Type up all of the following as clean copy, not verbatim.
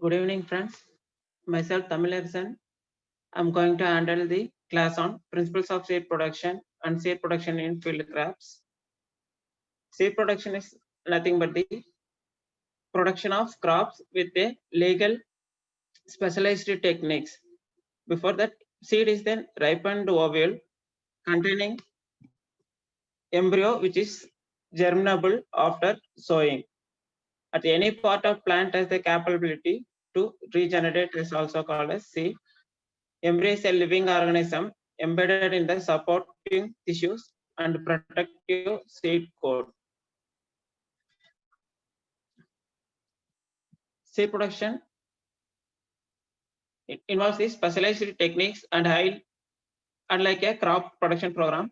Good evening, friends. Myself, Tamil Arsan. I'm going to handle the class on principles of seed production and seed production in field crops. Seed production is nothing but the production of crops with a legal specialized techniques. Before that, seed is then ripened ovule containing embryo which is germinable after sowing. At any part of plant has the capability to regenerate is also called as seed. Embryo is a living organism embedded in the supporting tissues and protective seed coat. Seed production it involves the specialized techniques and high, unlike a crop production program.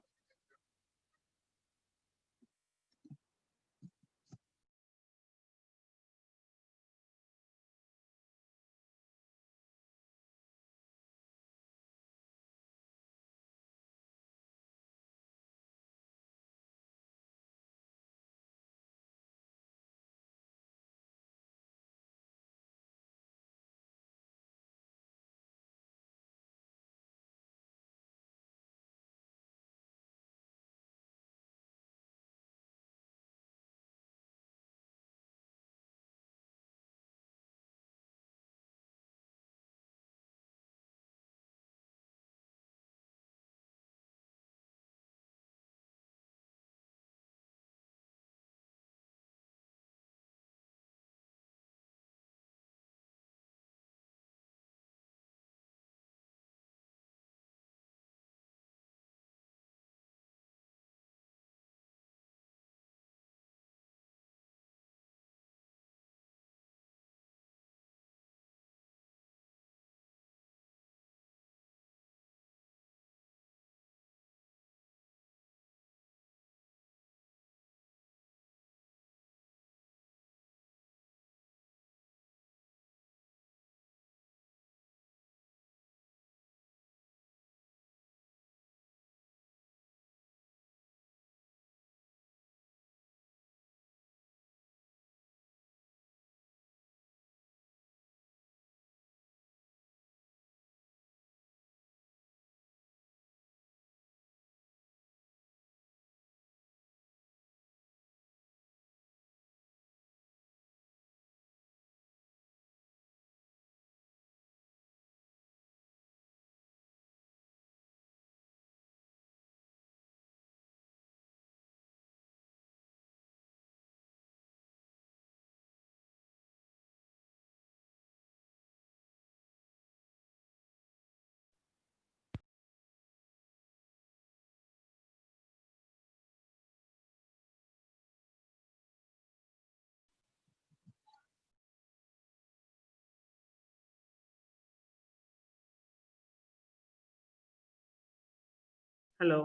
Hello.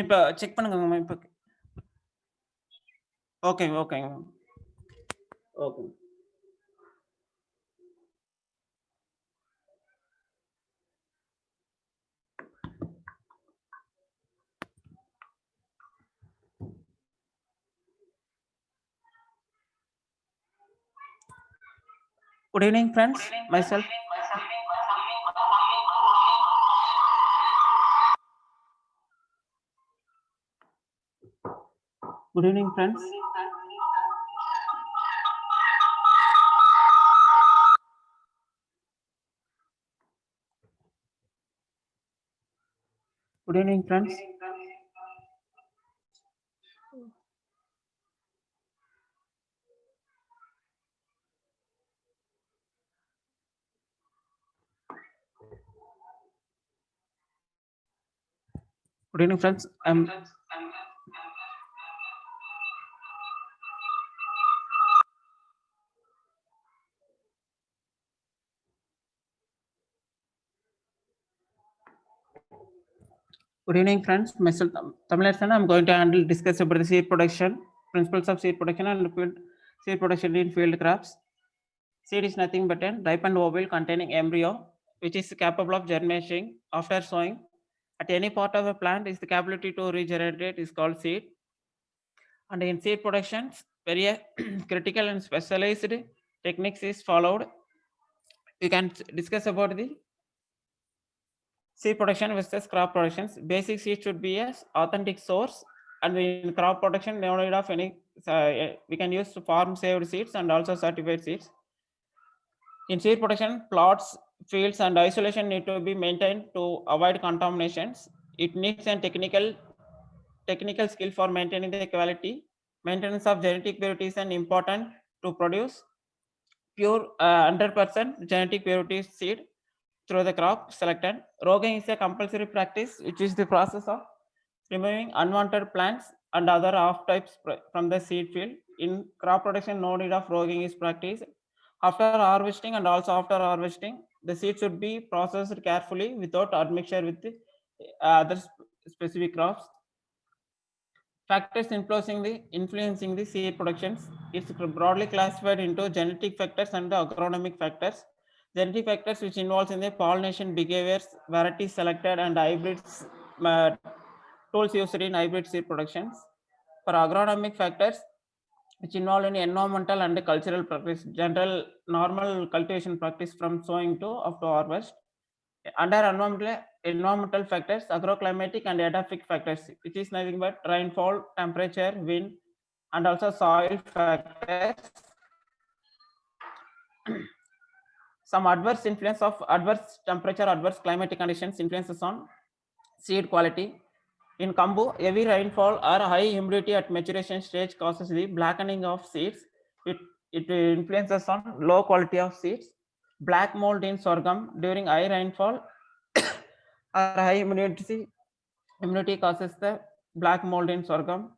இப்போ check பண்ணுங்க இப்போ ஓகேங்க ஓகேங்க okay. Good evening, friends. Myself. Good evening, friends. Good evening, friends. Good evening, friends. Good evening, friends. Myself, Tamil Arsan. I'm going to discuss about the seed production, principles of seed production and seed production in field crops. Seed is nothing but a ripened ovule containing embryo, which is capable of germination after sowing. At any part of a plant is the capability to regenerate is called seed. And in seed production, very critical and specialized techniques is followed. We can discuss about the seed production versus crop productions. Basic seed should be a authentic source, and in crop production, no need of any. We can use farm saved seeds and also certified seeds. In seed production, plots, fields, and isolation need to be maintained to avoid contaminations. It needs a technical skill for maintaining the quality. Maintenance of genetic purity is an important to produce pure 100% genetic purity seed through the crop selected. Rogaing is a compulsory practice, which is the process of removing unwanted plants and other off types from the seed field. In crop production, no need of rogaing is practiced. After harvesting and also after harvesting, the seed should be processed carefully without admixture with the other specific crops. Factors influencing the seed productions. It's broadly classified into genetic factors and agronomic factors. Genetic factors which involves in the pollination behaviors, varieties selected, and hybrids tools used in hybrid seed productions. For agronomic factors, which involve in environmental and cultural practice, general normal cultivation practice from sowing to up to harvest. Under environmental factors, agroclimatic and edaphic factors, which is nothing but rainfall, temperature, wind, and also soil factors. Some adverse influence of adverse temperature, adverse climatic conditions influences on seed quality. In Kambu, heavy rainfall or high humidity at maturation stage causes the blackening of seeds. It influences on low quality of seeds. Black mold in sorghum during high rainfall or high immunity causes the black mold in sorghum.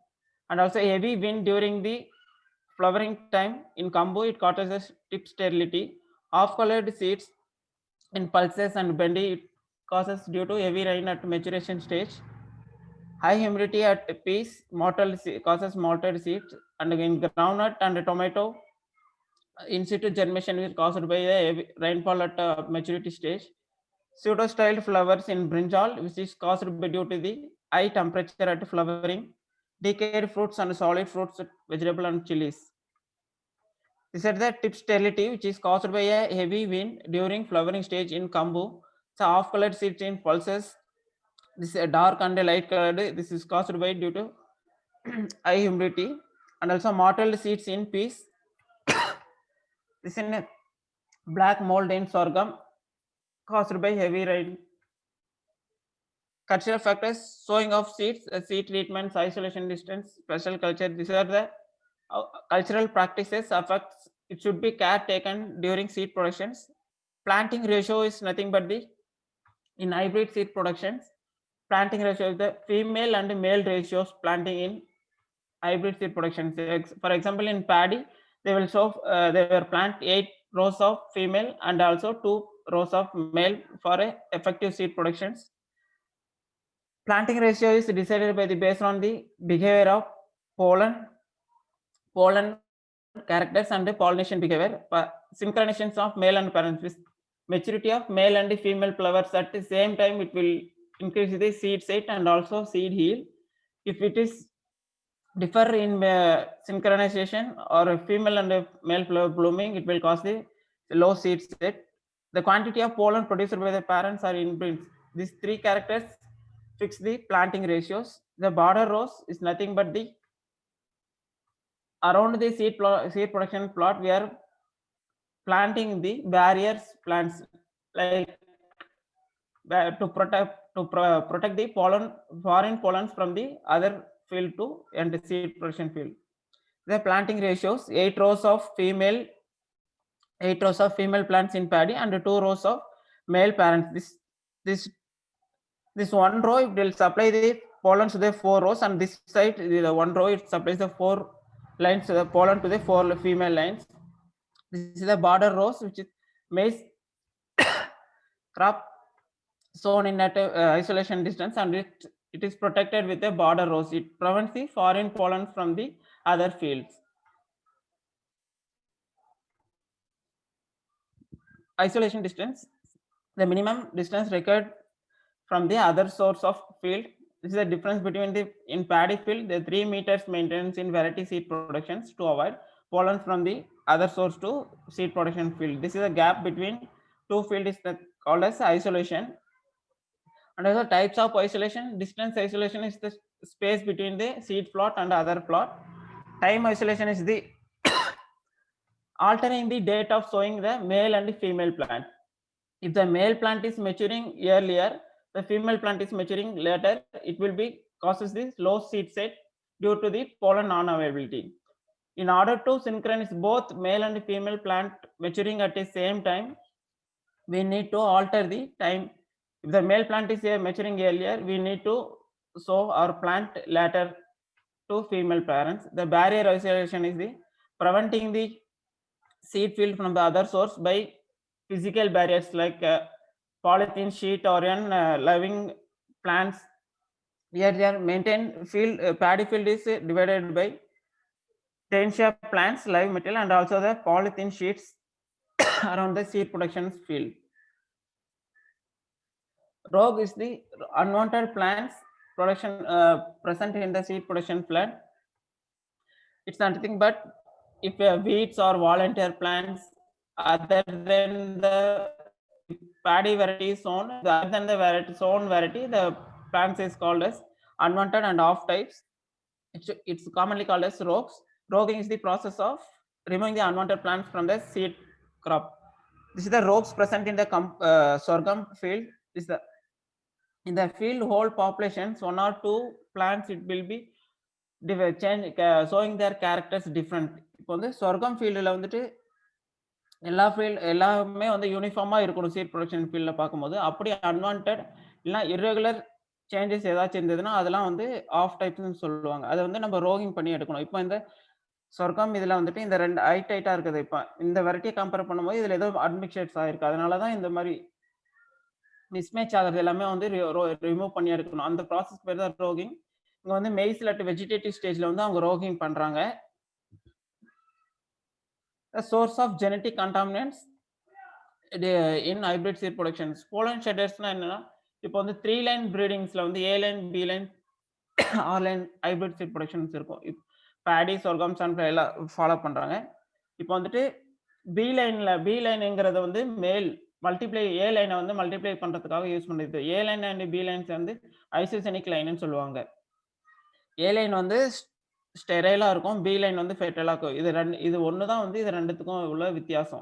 And also heavy wind during the flowering time in Kambu, it causes tip sterility. Off-colored seeds in pulses and bendy, it causes due to heavy rain at maturation stage. High humidity at peas causes malted seeds, and in groundnut and tomato, in situ germination is caused by a rainfall at maturity stage. Pseudo-styled flowers in brinjal, which is caused by due to the high temperature at flowering. Decayed fruits and solid fruits, vegetable and chilies. This is the tip sterility, which is caused by a heavy wind during flowering stage in Kambu. So off-colored seeds in pulses. This is a dark and a light colored. This is caused by due to high humidity, and also mottled seeds in peas. This is a black mold in sorghum caused by heavy rain. Cultural factors: sowing of seeds, seed treatments, isolation distance, special culture. These are the cultural practices affects. It should be care taken during seed productions. Planting ratio is nothing but the in hybrid seed productions. Planting ratio is the female and male ratios planting in hybrid seed production. For example, in paddy, they will plant 8 rows of female and also 2 rows of male for a effective seed productions. Planting ratio is decided by based on the behavior of pollen characters and the pollination behavior. Synchronizations of male and parents with maturity of male and female flowers at the same time, it will increase the seed set and also seed yield. If it is differ in synchronization or a female and a male flower blooming, it will cause the low seed set. The quantity of pollen produced by the parents are inbreeds. These 3 characters fix the planting ratios. The border rows is nothing but the around the seed production plot. We are planting the barriers plants like to protect the foreign pollens from the other field to and the seed production field. The planting ratios: 8 rows of female plants in paddy and 2 rows of male parents. This one row it will supply the pollen to the 4 rows, and this side the one row it supplies the 4 lines to the pollen to the 4 female lines. This is the border rows, which is maize crop sown in at isolation distance, and it is protected with a border rows. It prevents the foreign pollen from the other fields. Isolation distance: the minimum distance required from the other source of field This is the difference between the in paddy field the 3 meters maintenance in variety seed productions to avoid pollen from the other source to seed production field. This is a gap between two field is called as isolation. And also types of isolation. Distance isolation is the space between the seed plot and other plot. Time isolation is the altering the date of sowing the male and female plant. If the male plant is maturing earlier, the female plant is maturing later, it will be causes this low seed set due to the pollen non-availability. In order to synchronize both male and female plant maturing at the same time, we need to alter the time. If the male plant is maturing earlier, we need to sow our plant later to female parents. The barrier isolation is the preventing the seed field from the other source by physical barriers like polythene sheet or living plants. Here they are maintained field paddy field is divided by Tensia plants, live material, and also the polythene sheets around the seed production field. Rogue is the unwanted plants production present in the seed production plant. It's nothing but if weeds or volunteer plants other than the paddy variety sown, other than the variety sown variety, the plants is called as unwanted and off types. It's commonly called as rogues. Roguing is the process of removing the unwanted plants from the seed crop. This is the rogues present in the sorghum field. This is the in the field whole populations, 1 or 2 plants it will be change showing their characters different. இப்போ வந்து sorghum ஃபீல்டில் வந்துட்டு எல்லாமே வந்து யூனிஃபார்மா இருக்கணும் seat production ஃபீல்டில் பார்க்கும்போது. அப்படி அன்வான்டட் இல்லைனா இர்ரெகுலர் சேஞ்சஸ் ஏதாச்சும் இருந்ததுன்னா அதெல்லாம் வந்து ஆஃப் டைப்ஸ்னு சொல்லுவாங்க. அதை வந்து நம்ம ரோகிங் பண்ணி எடுக்கணும். இப்போ இந்த சொர்க்கம் இதில் வந்துட்டு இந்த 2 ஹைட்டாக இருக்குது. இப்போ இந்த வெரைட்டியை கம்பேர் பண்ணும்போது இதில் ஏதோ அட்மிக்சேட்ஸ் ஆகிருக்கு. அதனால தான் இந்த மாதிரி மிஸ்மேட்ச் ஆகிறது எல்லாமே வந்து ரிமூவ் பண்ணி எடுக்கணும். அந்த ப்ராசஸ் பேர் தான் ரோகிங். இங்கே வந்து மெய்ஸ் இல்லாட்டி வெஜிடேட்டிவ் ஸ்டேஜில் வந்து அவங்க ரோகிங் பண்ணுறாங்க. The source of genetic contaminants in hybrid seed productions. Pollen shedders-னா என்னன்னா இப்போ வந்து 3 லைன் ப்ரீடிங்ஸ்ல வந்து A line, B line, R line hybrid seed productions இருக்கும். பேடி, சொர்க்கம், சன்ஃப்ளவர் எல்லாம் ஃபாலோ பண்றாங்க. இப்போ வந்துட்டு B லைன்ங்கிறத வந்து மேல் மல்டிப்ளை A லைனை வந்து மல்டிப்ளை பண்றதுக்காக யூஸ் பண்ணுது. A line and B lines வந்து ஐசோசெனிக் லைன்னு சொல்லுவாங்க. A லைன் வந்து ஸ்டெரைலா இருக்கும், பி லைன் வந்து ஃபெர்டைலா இருக்கும். இது ஒன்று தான் வந்து இது ரெண்டுத்துக்கும் உள்ள வித்தியாசம்.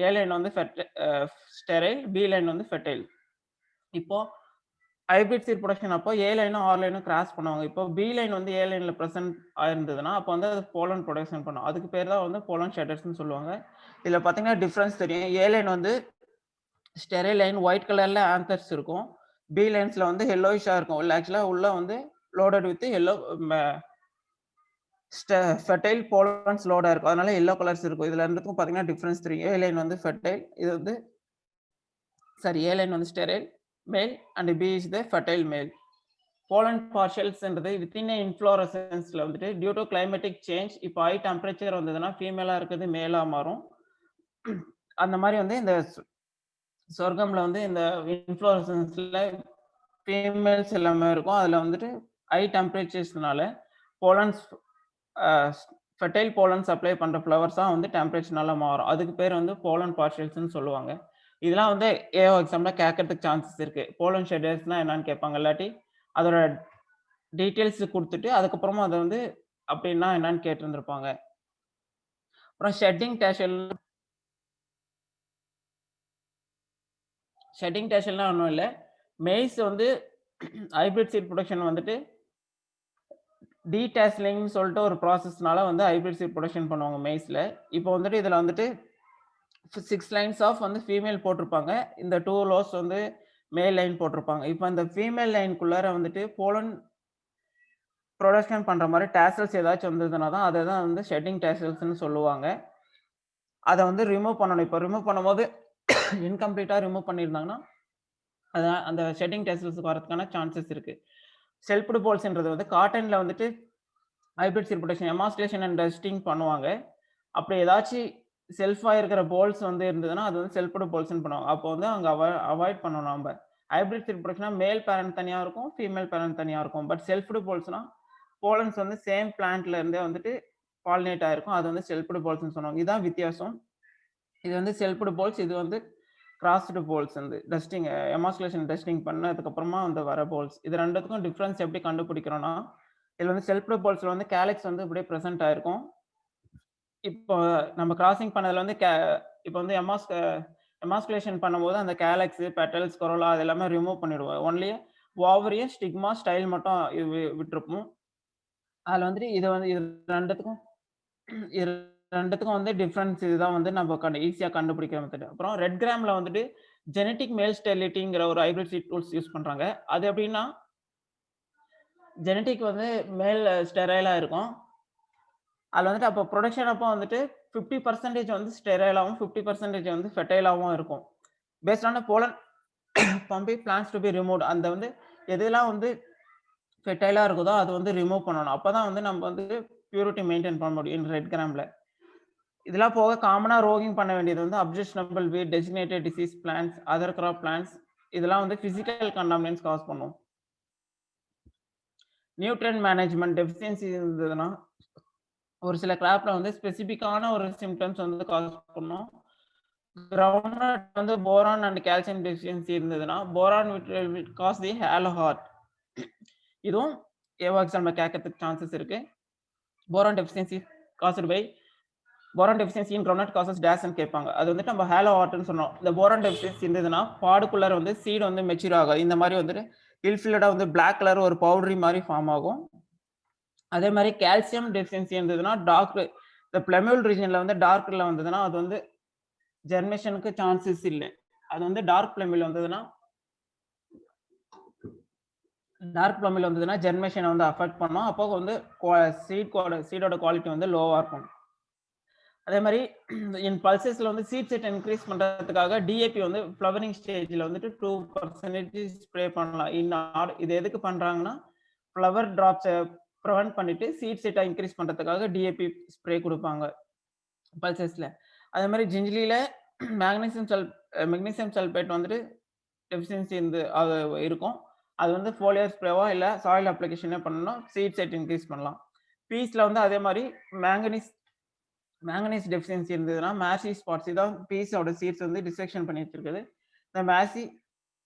ஏ லைன் வந்து ஸ்டெரைல், பி லைன் வந்து ஃபெர்டைல். இப்போ ஹைபிரிட் சீட் ப்ரொடக்ஷன் அப்போ ஏ லைனும் ஆர் லைனும் கிராஸ் பண்ணுவாங்க. இப்போ பி லைன் வந்து ஏ லைனில் ப்ரெசென்ட் ஆயிருந்ததுன்னா அப்போ வந்து அது போலன் ப்ரொடக்ஷன் பண்ணும். அதுக்கு பேர் தான் வந்து போலன் ஷெட்டர்ஸ்னு சொல்லுவாங்க. இதில் பார்த்தீங்கன்னா டிஃப்ரென்ஸ் தெரியும். ஏ லைன் வந்து ஸ்டெரைல் லைன் ஒயிட் கலரில் ஆந்தர்ஸ் இருக்கும். பி லைன்ஸில் வந்து எல்லோயிஷாக இருக்கும். இல்லை ஆக்சுவலாக உள்ள வந்து loaded with yellow fertile pollens லோடா இருக்கும். அதனால எல்லோ கலர்ஸ் இருக்கும். இதுல ரெண்டுக்கும் பாத்தீங்கன்னா டிஃபரன்ஸ் தெரியும். ஏ லைன் வந்து ஃபெர்டைல், இது வந்து ஏ லைன் வந்து sterile male and B is the fertile male. Pollen பார்ஷியல்ஸ்ன்றது வித்தின் இன்ஃப்ளோரசன்ஸ்ல வந்துட்டு டியூ டு கிளைமேட்டிக் சேஞ்ச், இப்போ ஹை டெம்பரேச்சர் வந்ததுன்னா ஃபீமேலா இருக்கிறது மேலா மாறும். அந்த மாதிரி வந்து இந்த சொர்க்கம்ல வந்து இந்த இன்ஃப்ளோரசன்ஸ்ல ஃபீமேல்ஸ் எல்லாமே இருக்கும். அதுல வந்துட்டு ஹை டெம்பரேச்சர்ஸ்னால போலன்ஸ் ஃபெர்டைல் போலன் சப்ளை பண்ற ஃப்ளவர்ஸாக வந்து டெம்பரேச்சர்னால மாறும். அதுக்கு பேர் வந்து போலன் பார்ஷியல்ஸ்னு சொல்லுவாங்க. இதெல்லாம் வந்து ஏஓ எக்ஸாம்ல கேட்கறதுக்கு சான்சஸ் இருக்கு. போலன் ஷெடர்ஸ்னா என்னன்னு கேட்பாங்க. இல்லாட்டி அதோட டீட்டெயில்ஸ் கொடுத்துட்டு அதுக்கப்புறமா அதை வந்து அப்படின்னா என்னன்னு கேட்டிருந்திருப்பாங்க. அப்புறம் ஷெட்டிங் டேஷல்னா ஒன்றும் இல்லை. மெய்ஸ் வந்து ஹைபிரிட் சீட் ப்ரொடக்ஷன் வந்துட்டு டீடாஸ்லிங்னு சொல்லிட்டு ஒரு ப்ராசஸ்னால வந்து ஹைபிரிட் சீட் ப்ரொடக்ஷன் பண்ணுவாங்க மெய்ஸ்ல. இப்போ வந்துட்டு இதில் வந்துட்டு 6 லைன்ஸ் ஆஃப் வந்து ஃபீமேல் போட்டிருப்பாங்க. இந்த 2 ரோஸ் வந்து மேல் லைன் போட்டிருப்பாங்க. இப்போ இந்த ஃபீமேல் லைனுக்குள்ளார வந்துட்டு போலன் ப்ரொடக்ஷன் பண்ற மாதிரி டேசல்ஸ் ஏதாச்சும் வந்ததுன்னா தான் அதை தான் வந்து ஷெட்டிங் டேசல்ஸ்னு சொல்லுவாங்க. அதை வந்து ரிமூவ் பண்ணணும். இப்போ ரிமூவ் பண்ணும்போது இன்கம்ப்ளீட்டாக ரிமூவ் பண்ணியிருந்தாங்கன்னா அதான் அந்த ஷெட்டிங் டேசல்ஸ் வரதுக்கான சான்சஸ் இருக்கு. செல்ஃப்டு போல்ஸ்ன்றது வந்து காட்டன்ல வந்துட்டு hybrid seed production emasculation and dusting பண்ணுவாங்க. அப்படி ஏதாச்சும் செல்ஃபாக இருக்கிற போல்ஸ் வந்து இருந்ததுன்னா அது வந்து செல்ஃப்டு போல்ஸ்ன்னு பண்ணுவாங்க. அப்போ வந்து அங்கே அவாய்ட் பண்ணணும். நம்ம ஹைபிரிட் சீட் ப்ரொடக்ஷனா மேல் பேரண்ட் தனியா இருக்கும், ஃபீமேல் பேரண்ட் தனியா இருக்கும். பட் செல்ஃப்டு போல்ஸ்னா போலன்ஸ் வந்து சேம் பிளான்ட்ல இருந்தே வந்துட்டு பாலினேட் ஆயிருக்கும். அது வந்து செல்ஃப்டு போல்ஸ்னு சொல்லுவாங்க. இதான் வித்தியாசம். இது வந்து செல்ஃப்டு போல்ஸ், இது வந்து கிராஸ்டு போல்ஸ் வந்து டஸ்டிங் எமாஸ்குலேஷன் டஸ்டிங் பண்ணதுக்கு அப்புறமா வந்து வர போல்ஸ். இது ரெண்டுத்துக்கும் டிஃபரன்ஸ் எப்படி கண்டுபிடிக்கிறோம்னா, இதுல வந்து செல்ஃப்டு போல்ஸ்ல வந்து கேலக்ஸ் வந்து இப்படியே பிரசன்ட் ஆயிருக்கும். இப்போ நம்ம கிராசிங் பண்ணதுல வந்து இப்போ வந்து எமாஸ்குலேஷன் பண்ணும்போது அந்த கேலக்ஸ், பெட்டல்ஸ், கொரோலா அது எல்லாமே ரிமூவ் பண்ணிடுவோம். ஒன்லி ஓவரியும், ஸ்டிக்மா, ஸ்டைல் மட்டும் விட்டுருப்போம். அதுல வந்துட்டு இது வந்து இது 2த்துக்கும் இது 2த்துக்கும் வந்து டிஃபரன்ஸ் இதுதான் வந்து நம்ம ஈஸியா கண்டுபிடிக்கிற மெத்தட். அப்புறம் ரெட் கிராம்ல வந்துட்டு ஜெனடிக் மேல் ஸ்டெரிலிட்டிங்கிற ஒரு ஹைபிரிட் சீட் டூல்ஸ் யூஸ் பண்றாங்க. அது எப்படின்னா, ஜெனடிக் வந்து மேல் ஸ்டெரைலா இருக்கும். அதுல வந்துட்டு அப்போ புரொடக்ஷன் அப்போ வந்துட்டு 50% வந்து ஸ்டெரைலாவும், 50% வந்து ஃபெர்டைலாவும் இருக்கும். பேஸ்ட் ஆன் போலன் பம்பி பிளான்ஸ் டு பி ரிமூவ்ட். அந்த வந்து எதெல்லாம் வந்து ஃபெர்டைலா இருக்குதோ அது வந்து ரிமூவ் பண்ணணும். அப்பதான் வந்து நம்ம வந்து பியூரிட்டி மெயின்டெயின் பண்ண முடியும் ரெட் கிராம்ல. இதெல்லாம் போக காமனா ரோகிங் பண்ண வேண்டியது வந்து objectionable weed, designated disease plants, other crop plants இதெல்லாம் வந்து பிசிக்கல் கண்டாமினன்ஸ் காஸ் பண்ணும். நியூட்ரியன்ட் மேனேஜ்மென்ட் டெஃபிஷியன்சி இருந்ததுன்னா ஒரு சில கிராப்ல வந்து ஸ்பெசிபிக்கான ஒரு சிம்டம்ஸ் வந்து காஸ் பண்ணும். கிரவுண்ட்நட் வந்து போரான் அண்ட் கால்சியம் டெஃபிஷியன்சி இருந்ததுன்னா boron will cause the hollow heart. இதுவும் ஏவாக்ஸ் நம்ம கேட்கறதுக்கு சான்சஸ் இருக்கு. Boron deficiency caused by boron deficiency in groundnut causes டேஷ்னு கேட்பாங்க. அது வந்துட்டு நம்ம ஹாலோ ஹார்ட்னு சொன்னோம். இந்த போரான் டெஃபிஷியன்சி இருந்ததுன்னா பாடுக்குள்ளார வந்து சீடு வந்து மெச்சூர் ஆகும். இந்த மாதிரி வந்துட்டு இல்ஃபில்லடா வந்து பிளாக் கலர் ஒரு பவுடரி மாதிரி ஃபார்ம் ஆகும். அதே மாதிரி கால்சியம் டெஃபிஷியன்சி இருந்ததுன்னா டார்க் இந்த பிளமியூல் ரீஜன்ல வந்து டார்க்ல வந்ததுன்னா அது வந்து ஜெர்மேஷனுக்கு சான்சஸ் இல்லை. அது வந்து டார்க் பிளமில் வந்ததுன்னா ஜெர்மேஷனை வந்து அஃபெக்ட் பண்ணும். அப்போ வந்து சீடோட குவாலிட்டி வந்து லோவா இருக்கும். அதே மாதிரி இன் பல்சஸ்ல வந்து சீட் செட் இன்க்ரீஸ் பண்றதுக்காக டிஏபி வந்து ஃப்ளவரிங் ஸ்டேஜ்ல வந்துட்டு 2% ஸ்ப்ரே பண்ணலாம். இது எதுக்கு பண்றாங்கன்னா ஃப்ளவர் டிராப்ஸை ப்ரிவென்ட் பண்ணிட்டு சீட் செட்டை இன்க்ரீஸ் பண்றதுக்காக டிஏபி ஸ்ப்ரே கொடுப்பாங்க பல்சஸ்ல. அதே மாதிரி ஜிஞ்சிலியில மெக்னீசியம் சல்பேட் வந்துட்டு டெஃபிஷியன்சி இருக்கும். அது வந்து ஃபோலியர் ஸ்ப்ரேவா இல்ல சாயில் அப்ளிகேஷனே பண்ணணும். சீட் செட் இன்க்ரீஸ் பண்ணலாம். பீஸ்ல வந்து அதே மாதிரி மேங்கனீஸ் டெஃபிஷியன்சி இருந்ததுன்னா மேசி ஸ்பாட்ஸ், இதான் பீஸோட சீட்ஸ் வந்து டிசெக்ஷன் பண்ணி வச்சிருக்குது. இந்த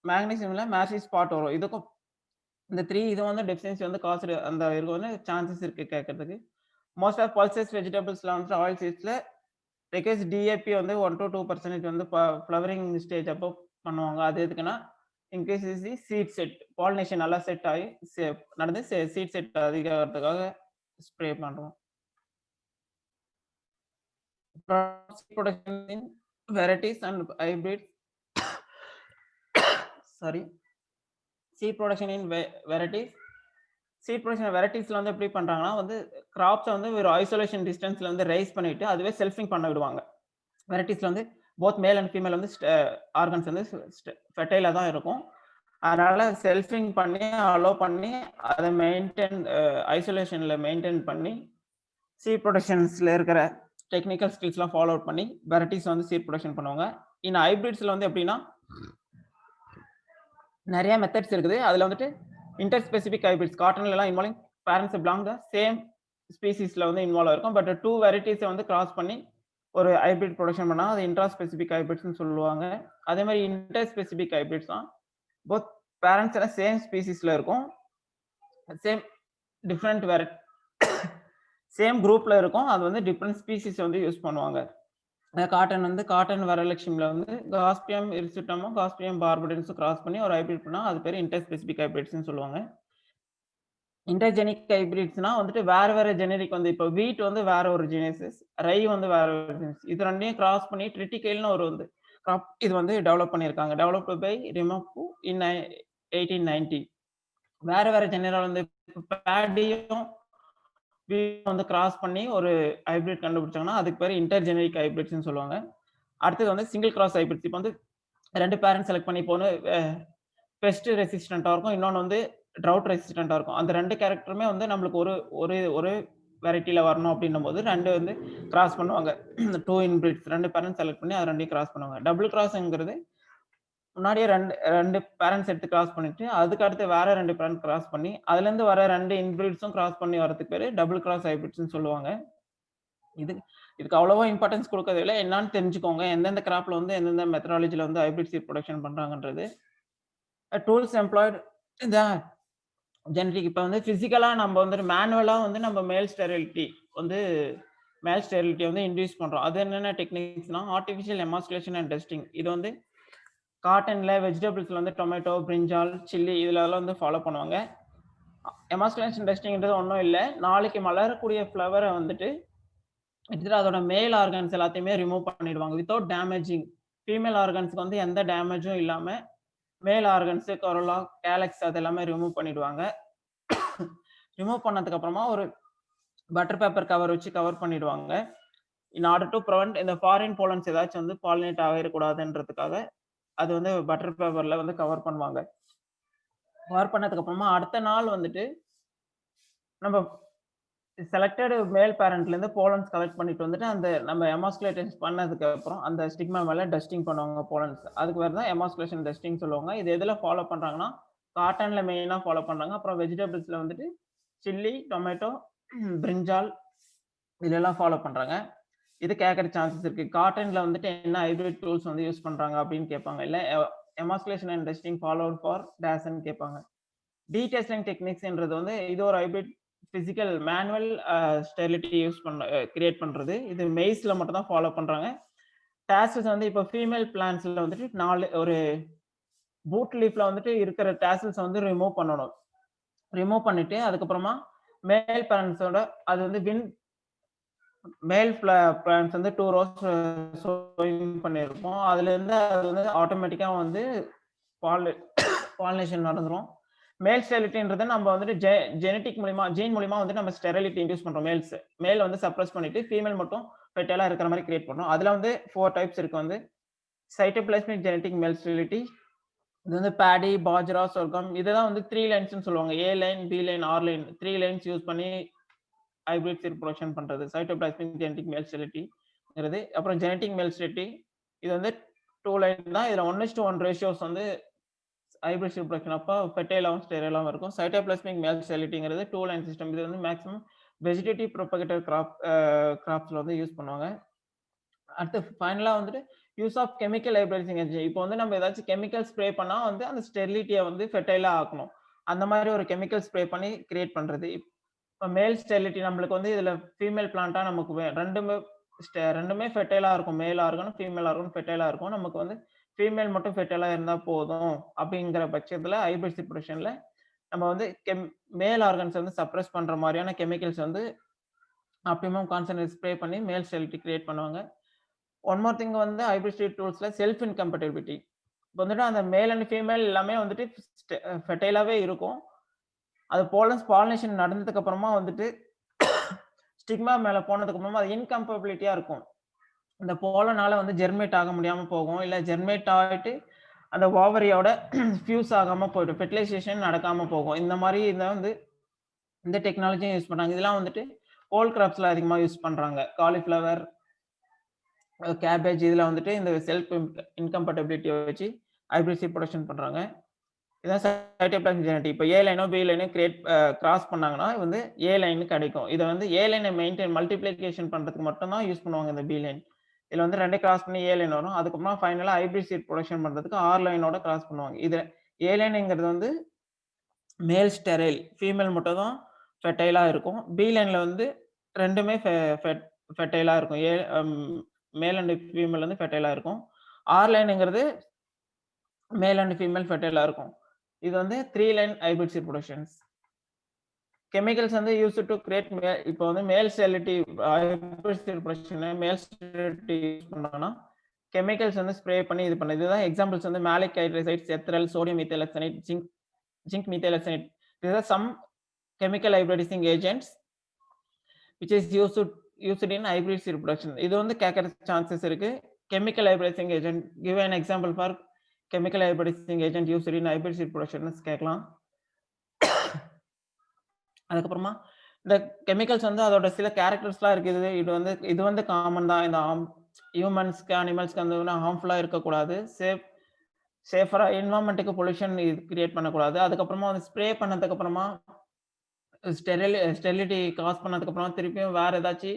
மேக்னீசியம்ல மேசி ஸ்பாட் வரும். இதுக்கும் இந்த 3 இது வந்து டெஃபிஷியன்சி வந்து காசு அந்த இதுக்கு வந்து சான்சஸ் இருக்கு கேட்கறதுக்கு. மோஸ்ட் ஆஃப் பல்சஸ் வெஜிடபிள்ஸ்ல வந்து ஆயில் சீட்ஸ்ல ரெக்வெஸ்ட் டிஏபி வந்து 1 to 2% வந்து ஃப்ளவரிங் ஸ்டேஜ் அப்போ பண்ணுவாங்க. அது எதுக்குன்னா increases the seed set, pollination நல்லா செட் ஆகி நடந்து சீட் செட் அதிகரிக்கிறதுக்காக ஸ்ப்ரே பண்றோம். Production in varieties and hybrids. Sorry. Seed production in varieties. Seed production வெரைட்டிஸ்ல வந்து எப்படி பண்றாங்கன்னா வந்து கிராப்ஸை வந்து ஒரு ஐசோலேஷன் டிஸ்டன்ஸ்ல வந்து ரைஸ் பண்ணிட்டு அதுவே செல்ஃபிங் பண்ண விடுவாங்க. வெரைட்டிஸ்ல வந்து போத் மேல் அண்ட் ஃபீமேல் வந்து ஆர்கன்ஸ் வந்து ஃபெர்டைலா தான் இருக்கும். அதனால செல்ஃபிங் பண்ணி அலோவ் பண்ணி அதை ஐசோலேஷன்ல மெயின்டைன் பண்ணி சீட் ப்ரொடக்ஷன்ஸ்ல இருக்கிற டெக்னிக்கல் ஸ்கில்ஸ்லாம் ஃபாலோ அவுட் பண்ணி வெரைட்டிஸ் வந்து சீட் ப்ரொடக்ஷன் பண்ணுவாங்க. இன்னும் ஹைபிரிட்ஸ்ல வந்து எப்படின்னா நிறைய மெத்தட்ஸ் இருக்குது. அதுல வந்துட்டு இன்டர்ஸ்பெசிபிக் ஹைபிரிட்ஸ் காட்டன்ல எல்லாம் involving parents belong the same ஸ்பீசிஸ்ல வந்து இன்வால்வ் இருக்கும். பட் 2 வெரைட்டிஸை வந்து கிராஸ் பண்ணி ஒரு ஹைபிரிட் ப்ரொடக்ஷன் பண்ணா அது இன்ட்ராஸ்பெசிபிக் ஹைபிரிட்ஸ்னு சொல்லுவாங்க. அதே மாதிரி இன்டர்ஸ்பெசிபிக் ஹைபிரிட்ஸ் தான் போத் பேரண்ட்ஸ் எல்லாம் சேம் ஸ்பீசிஸ்ல இருக்கும், சேம் டிஃப்ரெண்ட் சேம் குரூப்ல இருக்கும். அது வந்து டிஃப்ரெண்ட் ஸ்பீசிஸ் வந்து யூஸ் பண்ணுவாங்க. காட்டன் வரலட்சுமில வந்து காஸ்பியம் இரிசுட்டமும் காஸ்பியம் பார்படன்ஸும் கிராஸ் பண்ணி ஒரு ஹைபிரிட் பண்ணா அது பேர் இன்டர்ஸ்பெசிபிக் ஹைபிரிட்ஸ்னு சொல்லுவாங்க. இன்டர்ஜெனிக் ஹைபிரிட்ஸ்னா வந்துட்டு வேற ஜெனரிக் வந்து இப்போ வீட் வந்து வேற ஒரு ஜெனசிஸ், ரை வந்து வேற ஒரு ஜெனசிஸ், இது ரெண்டையும் கிராஸ் பண்ணி ட்ரிட்டிகேல்னு ஒரு வந்து கிராப் இது வந்து டெவலப் பண்ணியிருக்காங்க. டெவலப்டு பை ரிமப்பு இன் 1890. வேற ஜெனரல் வந்து பேடியும் வந்து கிராஸ் பண்ணி ஒரு ஹைபிரிட் கண்டுபிடிச்சாங்கன்னா அதுக்கு பேர் இன்டர்ஜெனரிக் ஹைபிரிட்ஸ்னு சொல்லுவாங்க. அடுத்தது வந்து சிங்கிள் கிராஸ் ஹைபிரிட்ஸ். இப்போ வந்து 2 பேரண்ட் செலக்ட் பண்ணி இப்போ பெஸ்ட் ரெசிஸ்டண்டா இருக்கும், இன்னொன்று வந்து ட்ரவுட் ரெசிஸ்டண்டா இருக்கும். அந்த 2 கேரக்டருமே வந்து நம்மளுக்கு ஒரு வெரைட்டில வரணும் அப்படின்னும் போது 2 வந்து கிராஸ் பண்ணுவாங்க. 2 இன்பிரிட்ஸ் 2 பேரண்ட் செலக்ட் பண்ணி அது 2 கிராஸ் பண்ணுவாங்க. டபுள் கிராஸ்ங்கிறது முன்னாடியே 2 பேரண்ட்ஸ் எடுத்து கிராஸ் பண்ணிட்டு, அதுக்கு அடுத்து வேற 2 பேரண்ட் கிராஸ் பண்ணி, அதுலேருந்து வர 2 இன்பிரிட்ஸும் கிராஸ் பண்ணி வரதுக்கு பேரு டபுள் கிராஸ் ஹைபிரிட்ஸ்ன்னு சொல்லுவாங்க. இது இதுக்கு அவ்வளவா இம்பார்ட்டன்ஸ் குடுக்கறது இல்ல. என்னான்னு தெரிஞ்சுக்கோங்க. எந்தெந்த கிராப்ல வந்து எந்தெந்த மெத்தடாலஜில வந்து ஹைபிரிட் சீட் புரொடக்ஷன் பண்றாங்கன்றது. டூல்ஸ் எம்ப்ளாய்ட் இந்த ஜெனடிக் இப்ப வந்து பிசிக்கலா நம்ம வந்து மேனுவலா வந்து நம்ம மேல் ஸ்டெரிலிட்டிய வந்து இன்டியூஸ் பண்றோம். அது என்னென்ன டெக்னிக்ஸ்னா, ஆர்டிஃபிஷியல் எமாஸ்குலேஷன் அண்ட் டெஸ்டிங். இது வந்து காட்டன்ல, வெஜிடபிள்ஸ்ல வந்து டொமேட்டோ, பிரிஞ்சால், சில்லி இதுலலாம் வந்து ஃபாலோ பண்ணுவாங்க. எமாஸ்குலேஷன் டெஸ்டிங்ன்றது ஒண்ணும் இல்ல. நாளைக்கு மலரக்கூடிய ஃப்ளவர வந்துட்டு எடுத்துட்டு அதோட மேல் ஆர்கன்ஸ் எல்லாத்தையுமே ரிமூவ் பண்ணிடுவாங்க. Without damaging. ஃபீமேல் ஆர்கன்ஸ்க்கு வந்து எந்த டேமேஜும் இல்லாம, மேல் ஆர்கன்ஸ், கொரோலா, கேலக்ஸ் அது எல்லாமே ரிமூவ் பண்ணிடுவாங்க. ரிமூவ் பண்ணதுக்கு அப்புறமா ஒரு பட்டர் பேப்பர் கவர் வச்சு கவர் பண்ணிடுவாங்க. இன் ஆர்டர் டூ பிரிவென்ட் இந்த ஃபாரின் போலன்ஸ் ஏதாச்சும் வந்து பாலினேட் ஆகிடக்கூடாதுன்றதுக்காக, அது வந்து பட்டர் பேப்பர்ல வந்து கவர் பண்ணுவாங்க. கவர் பண்ணதுக்கு அப்புறமா அடுத்த நாள் வந்துட்டு, நம்ம செலக்டட் மேல் பேரண்ட்லேருந்து போலன்ஸ் கலெக்ட் பண்ணிட்டு வந்துட்டு, அந்த நம்ம எமாஸ்குலேஷன் பண்ணதுக்கு அப்புறம், அந்த ஸ்டிக்மா மேல டஸ்டிங் பண்ணுவாங்க போலன்ஸ். அதுக்கு பேர் தான் எமாஸ்குலேஷன் டஸ்டிங் சொல்லுவாங்க. இது எதுல ஃபாலோ பண்றாங்கன்னா, காட்டன்ல மெயினா ஃபாலோ பண்றாங்க. அப்புறம் வெஜிடபிள்ஸ்ல வந்துட்டு சில்லி, டொமேட்டோ, பிரிஞ்சால் இதெல்லாம் ஃபாலோ பண்றாங்க. இது கேட்கற சான்சஸ் இருக்கு. காட்டன்ல வந்துட்டு என்ன ஹைபிரிட் டூல்ஸ் வந்து யூஸ் பண்றாங்க அப்படின்னு கேட்பாங்க. இல்ல emasculation and dusting followed for டேஸ்ன்னு கேட்பாங்க. டீடெஸ்டிங் டெக்னிக்ஸ்ன்றது வந்து இது ஒரு hybrid physical manual sterility use create பண்றது. இது மெய்ஸ்ல மட்டும் தான் ஃபாலோ பண்றாங்க. டாசல்ஸ் வந்து இப்போ ஃபீமேல் பிளான்ட்ஸ்ல வந்துட்டு 4 ஒரு பூட் லீஃப்ல வந்துட்டு இருக்கிற டாசல்ஸ் வந்து ரிமூவ் பண்ணணும். ரிமூவ் பண்ணிட்டு அதுக்கப்புறமா மேல் பேரண்ட்ஸோட அது வந்து மேல் பிளான்ட்ஸ் வந்து 2 ரோஸ் சோயிங் பண்ணியிருப்போம். அதுலேருந்து அது வந்து ஆட்டோமேட்டிக்கா வந்து பால் பாலினேஷன் நடந்துரும். மேல் ஸ்டெரிலிட்டின்றது நம்ம வந்துட்டு ஜெனடிக் மூலியமா ஜீன் மூலியமா வந்து நம்ம ஸ்டெரிலிட்டி இன்டியூஸ் பண்றோம் மேல் வந்து சப்ரஸ் பண்ணிட்டு ஃபீமேல் மட்டும் ஃபெர்டைலா இருக்கிற மாதிரி கிரியேட் பண்றோம். அதுல வந்து 4 டைப்ஸ் இருக்கு வந்து சைட்டோபிளாஸ்மிக் ஜெனடிக் மேல் ஸ்டெரிலிட்டி. இது வந்து பேடி, பாஜ்ரா, சொர்க்கம் இதெல்லாம் வந்து 3 லைன்ஸ்னு சொல்லுவாங்க. A line, B line, R line 3 lines use பண்ணி ஹைபிரிட் சீட் புரொடக்ஷன் பண்றது. சைட்டோபிளாஸ்மிக் ஜெனடிக் மேல் ஸ்டெரிலிட்டிங்கிறது. அப்புறம் ஜெனடிக் மேல் ஸ்டெரிலிட்டி இது வந்து 2 லைன் தான். இதுல 1:1 ரேஷியோஸ் வந்து ஹைபிரிட் சீட் புரொடக்ஷன் அப்ப ஃபெர்டைலாவும் ஸ்டெரைலாவும் இருக்கும். சைட்டோபிளாஸ்மிக் மேல் ஸ்டெரிலிட்டிங்கிறது 2 லைன் சிஸ்டம். இது வந்து மேக்ஸிமம் வெஜிடேட்டிவ் ப்ரோபகேட்டர் கிராப்ஸ்ல வந்து யூஸ் பண்ணுவாங்க. அடுத்து ஃபைனலா வந்துட்டு யூஸ் ஆஃப் கெமிக்கல் ஹைபிரிடைசிங் ஏஜென்ட். இப்போ வந்து நம்ம ஏதாச்சும் கெமிக்கல் ஸ்ப்ரே பண்ணா வந்து அந்த ஸ்டெரிலிட்டிய வந்து ஃபெர்டைலா ஆக்கணும். அந்த மாதிரி ஒரு கெமிக்கல் ஸ்ப்ரே பண்ணி கிரியேட் பண்றது. இப்ப மேல் ஸ்டெரிலிட்டி நம்மளுக்கு வந்து இதுல ஃபீமேல் பிளான்ட்டா நமக்கு 2மே ஃபெர்டைலா இருக்கும். மேல் ஆர்கனும், ஃபீமேல் ஆர்கனும் ஃபெர்டைலா இருக்கும். நமக்கு வந்து ஃபீமேல் மட்டும் ஃபெர்டைலா இருந்தா போதும் அப்படிங்கிற பட்சத்துல ஹைபிரிட் சீட் புரொடக்ஷன்ல நம்ம வந்து மேல் ஆர்கன்ஸ் வந்து சப்ரஸ் பண்ற மாதிரியான கெமிக்கல்ஸ் வந்து ஆப்டிமம் கான்சன்ட்ரேட் ஸ்ப்ரே பண்ணி மேல் ஸ்டெரிலிட்டி கிரியேட் பண்ணுவாங்க. ஒன் மோர் திங் வந்து ஹைபிரிட் சீட் டூல்ஸ்ல செல்ஃப் இன்கம்பேட்டிபிலிட்டி. இப்போ வந்துட்டு அந்த மேல் அண்ட் ஃபீமேல் எல்லாமே வந்துட்டு ஃபெர்டைலாவே இருக்கும். அது பாலினேஷன் நடந்ததுக்கு அப்புறமா வந்துட்டு ஸ்டிக்மா மேல போனதுக்கு அப்புறமா அது இன்கம்பேபிலிட்டியா இருக்கும். இந்த போலனால வந்து ஜெர்மேட் ஆக முடியாம போகும். இல்ல ஜெர்மேட் ஆயிட்டு அந்த ஓவரியோட ஃபியூஸ் ஆகாம போயிடும். ஃபெர்டிலைசேஷன் நடக்காம போகும். இந்த மாதிரி இத வந்து இந்த டெக்னாலஜியும் யூஸ் பண்றாங்க. இதெல்லாம் வந்துட்டு கோல் கிராப்ஸ்ல அதிகமா யூஸ் பண்றாங்க. காலிஃப்ளவர், கேபேஜ் இதுல வந்துட்டு இந்த செல்ஃப் இன்கம்பேட்டிபிலிட்டிய வச்சு ஹைபிரிட் சீட் புரொடக்ஷன் பண்றாங்க. இதான் சைட்டோபிளாஸ்மிக் ஜெனடிக். இப்போ ஏ லைனோ, பி லைனோ கிராஸ் பண்ணாங்கன்னா வந்து ஏ லைன் கிடைக்கும். இத வந்து ஏ லைனை மல்டிப்ளிகேஷன் பண்றதுக்கு மட்டும் தான் யூஸ் பண்ணுவாங்க இந்த பி லைன். இதுல வந்து 2 கிராஸ் பண்ணி ஏ லைன் வரும். அதுக்கப்புறமா ஃபைனலா ஹைபிரிட் சீட் புரொடக்ஷன் பண்றதுக்கு ஆர் லைனோட கிராஸ் பண்ணுவாங்க. இது ஏ லைன்ங்கிறது வந்து மேல் ஸ்டெரைல். ஃபீமேல் மட்டும் தான் ஃபெர்டைலா இருக்கும். பி லைன்ல வந்து 2மே ஃபெர்டைலா இருக்கும். மேல் அண்ட் ஃபீமேல் வந்து ஃபெர்டைலா இருக்கும். ஆர் லைன்ங்கிறது மேல் அண்ட் ஃபீமேல் ஃபெர்டைலா இருக்கும். இது வந்து 3 line hybrid seed productions. Chemicals வந்து யூஸ்ட் டு கிரியேட் இப்போ வந்து male sterility hybrid seed production male sterility use பண்ணாங்கன்னா கெமிக்கல்ஸ் வந்து ஸ்ப்ரே பண்ணி இது பண்ணது. இதுதான் எக்ஸாம்பிள்ஸ் வந்து maleic hydrazides, ethrel, sodium methyl arsenate, zinc methyl arsenate. These are some chemical hybridizing agents which is used in hybrid seed production. இது வந்து கேட்கற சான்சஸ் இருக்கு. chemical hybridizing agent, give an example for chemical hybridizing agent used in hybrid seed production கேட்கலாம். அதுக்கப்புறமா இந்த chemicals வந்து அதோட சில கேரக்டர்ஸ்லாம் இருக்குது. இது வந்து காமன் தான். இந்த ஹியூமன்ஸ்க்கு, அனிமல்ஸ்க்கு அந்த ஹார்ம்ஃபுல்லா இருக்கக்கூடாது. சேஃபரா என்விரான்மென்ட்க்கு பொல்யூஷன் கிரியேட் பண்ணக்கூடாது. அதுக்கப்புறமா வந்து ஸ்ப்ரே பண்ணதுக்கு அப்புறமா ஸ்டெரிலிட்டி காஸ் பண்ணதுக்கு அப்புறம் திருப்பியும் வேற ஏதாச்சு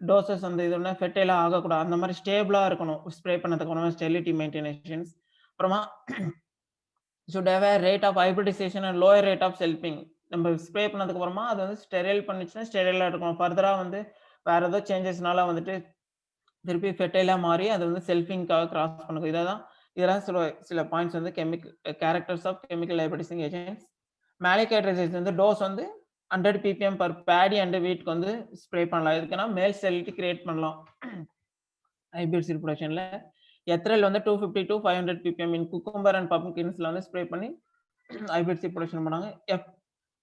டோசஸ் வந்து இது ஒண்ணு ஃபெர்டைலா ஆகக்கூடாது. அந்த மாரி ஸ்டேபிளா இருக்கணும். ஸ்ப்ரே பண்ணதுக்கு அப்புறமா ஸ்டெரிலிட்டி மெயின்டெனன்ஸ். அப்புறமா should have a rate of hybridization and lower rate of selfing. நம்ம ஸ்ப்ரே பண்ணதுக்கு அப்புறமா அது வந்து ஸ்டெரைல் பண்ணுச்சுன்னா ஸ்டெரைலா இருக்கும். ஃபர்தரா வந்து வேற ஏதோ சேஞ்சஸ்னால வந்துட்டு திருப்பி ஃபெர்டைலா மாறி அது வந்து செல்ஃபிங்காக கிராஸ் பண்ணும். இதெல்லாம் சில பாயிண்ட்ஸ் வந்து characters of chemical hybridizing agents. Maleic hydration வந்து டோஸ் வந்து 100 ppm per paddy and wheatக்கு வந்து ஸ்ப்ரே பண்ணலாம். இதுக்குன்னா மேல் ஸ்டெரிலிட்டி கிரியேட் பண்ணலாம். ஹைபிரிட் சீட் ப்ரொடக்ஷன்ல எத்ரல் வந்து 250 to 500 ppm in cucumber and பம்ப்கின்ஸ்ல வந்து ஸ்ப்ரே பண்ணி ஹைபிரிட் சீட் ப்ரொடக்ஷன் பண்ணாங்க.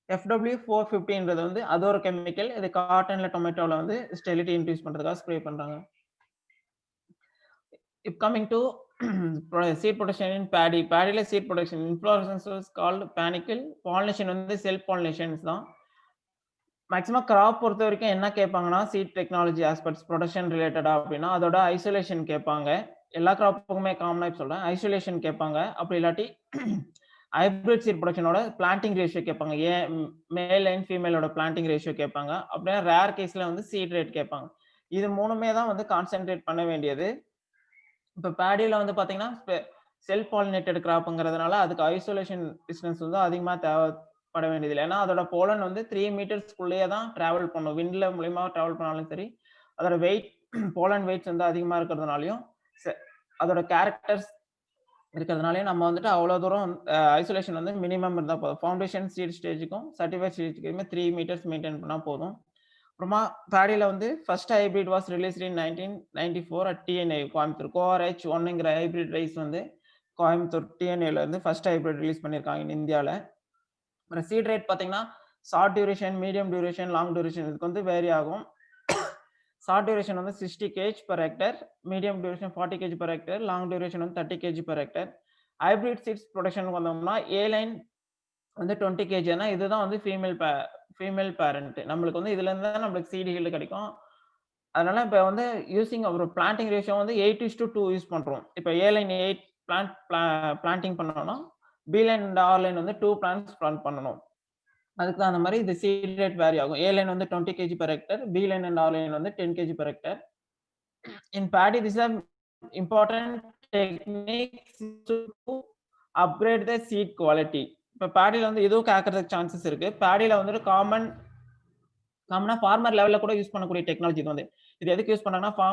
FW 450ன்றது வந்து அது ஒரு கெமிக்கல். இது காட்டன்ல டொமேட்டோல வந்து ஸ்டெரிலிட்டி இன்க்ரீஸ் பண்றதுக்காக ஸ்ப்ரே பண்றாங்க. If coming to seed production in paddy, paddyல seed production inflorescence is called panicle. Pollination வந்து self pollinations தான். மேக்ஸிமம் கிராப் பொறுத்த வரைக்கும் என்ன கேட்பாங்கன்னா சீட் டெக்னாலஜி ஆஸ்பெக்ட்ஸ் ப்ரொடக்ஷன் ரிலேட்டடா அப்படின்னா அதோட ஐசோலேஷன் கேட்பாங்க. எல்லா கிராப்புக்குமே காமனா சொல்றேன். ஐசோலேஷன் கேட்பாங்க. அப்படி இல்லாட்டி ஹைபிரிட் சீட் ப்ரொடக்ஷனோட பிளான்டிங் ரேஷியோ கேட்பாங்க. மேல் அண்ட் ஃபீமேலோட பிளான்டிங் ரேஷியோ கேட்பாங்க. அப்படின்னா ரேர் கேஸ்ல வந்து சீட் ரேட் கேட்பாங்க. இது மூணுமே தான் வந்து கான்சென்ட்ரேட் பண்ண வேண்டியது. இப்ப பேடியில வந்து பாத்தீங்கன்னா செல்ஃப் பாலினேட்டட் கிராப்ங்கிறதுனால அதுக்கு ஐசோலேஷன் டிஸ்டன்ஸ் வந்து அதிகமா தேவைப்பட வேண்டியதில்லை. ஏன்னா அதோட போலன் வந்து 3 மீட்டர்ஸ்க்குள்ளேயே தான் டிராவல் பண்ணும். விண்ட்ல மூலியமா டிராவல் பண்ணாலும் சரி, அதோட வெயிட் போலன் வெயிட்ஸ் வந்து அதிகமா இருக்கிறதுனாலையும் அதோட கேரக்டர்ஸ் இருக்கிறதுனாலையும் நம்ம வந்துட்டு அவ்வளவு தூரம் ஐசோலேஷன் வந்து மினிமம் இருந்தா போதும். ஃபவுண்டேஷன் சீட் ஸ்டேஜுக்கும் சர்டிஃபைட் ஸ்டேஜுக்குமே 3 மீட்டர்ஸ் மெயின்டைன் பண்ணா போதும். அப்புறமா பேடியில வந்து first hybrid was released in 1994 at DNA Coimbatore. CORH 1ங்கிற ஹைபிரிட் ரைஸ் வந்து கோயம்புத்தூர் டிஎன்ஏல இருந்து ஃபர்ஸ்ட் ஹைபிரிட் ரிலீஸ் பண்ணியிருக்காங்க இந்தியாவில். அப்புறம் சீட் ரேட் பார்த்தீங்கன்னா short duration, medium duration, long duration இதுக்கு வந்து வேரி ஆகும். ஷார்ட் டியூரேஷன் வந்து 60 kg per hectare, medium duration 40 kg per hectare, long duration வந்து 30 kg per hectare. Hybrid seeds production வந்தோம்னா ஏ லைன் வந்து 20 kg. இதுதான் வந்து ஃபீமேல் பேரண்ட். நம்மளுக்கு வந்து இதுல இருந்து தான் நம்மளுக்கு சீட் ஹீல்டு கிடைக்கும். அதனால இப்ப வந்து யூசிங் ஒரு பிளான்டிங் ரேஷியோ வந்து 8:2 யூஸ் பண்றோம். இப்ப ஏ லைன் 8 பிளான்டிங் பண்ணோம்னா B line and R line வந்து 2 பிளான்ட்ஸ் பிளான்ட் பண்ணணும். அதுக்கு அந்த மாதிரி இந்த சீட் ரேட் வேரி ஆகும். ஏ லைன் வந்து 20 kg per hectare, B line and R line வந்து 10 kg per hectare. In paddy, these are important techniques to upgrade the seed quality. இப்ப பேடியில வந்து இதுவும் கேட்கறதுக்கு சான்சஸ் இருக்கு. பேடியில வந்து காமனா ஃபார்மர் லெவல்ல கூட யூஸ் பண்ணக்கூடிய டெக்னாலஜி இது வந்து. இது எதுக்கு யூஸ் பண்றாங்கன்னா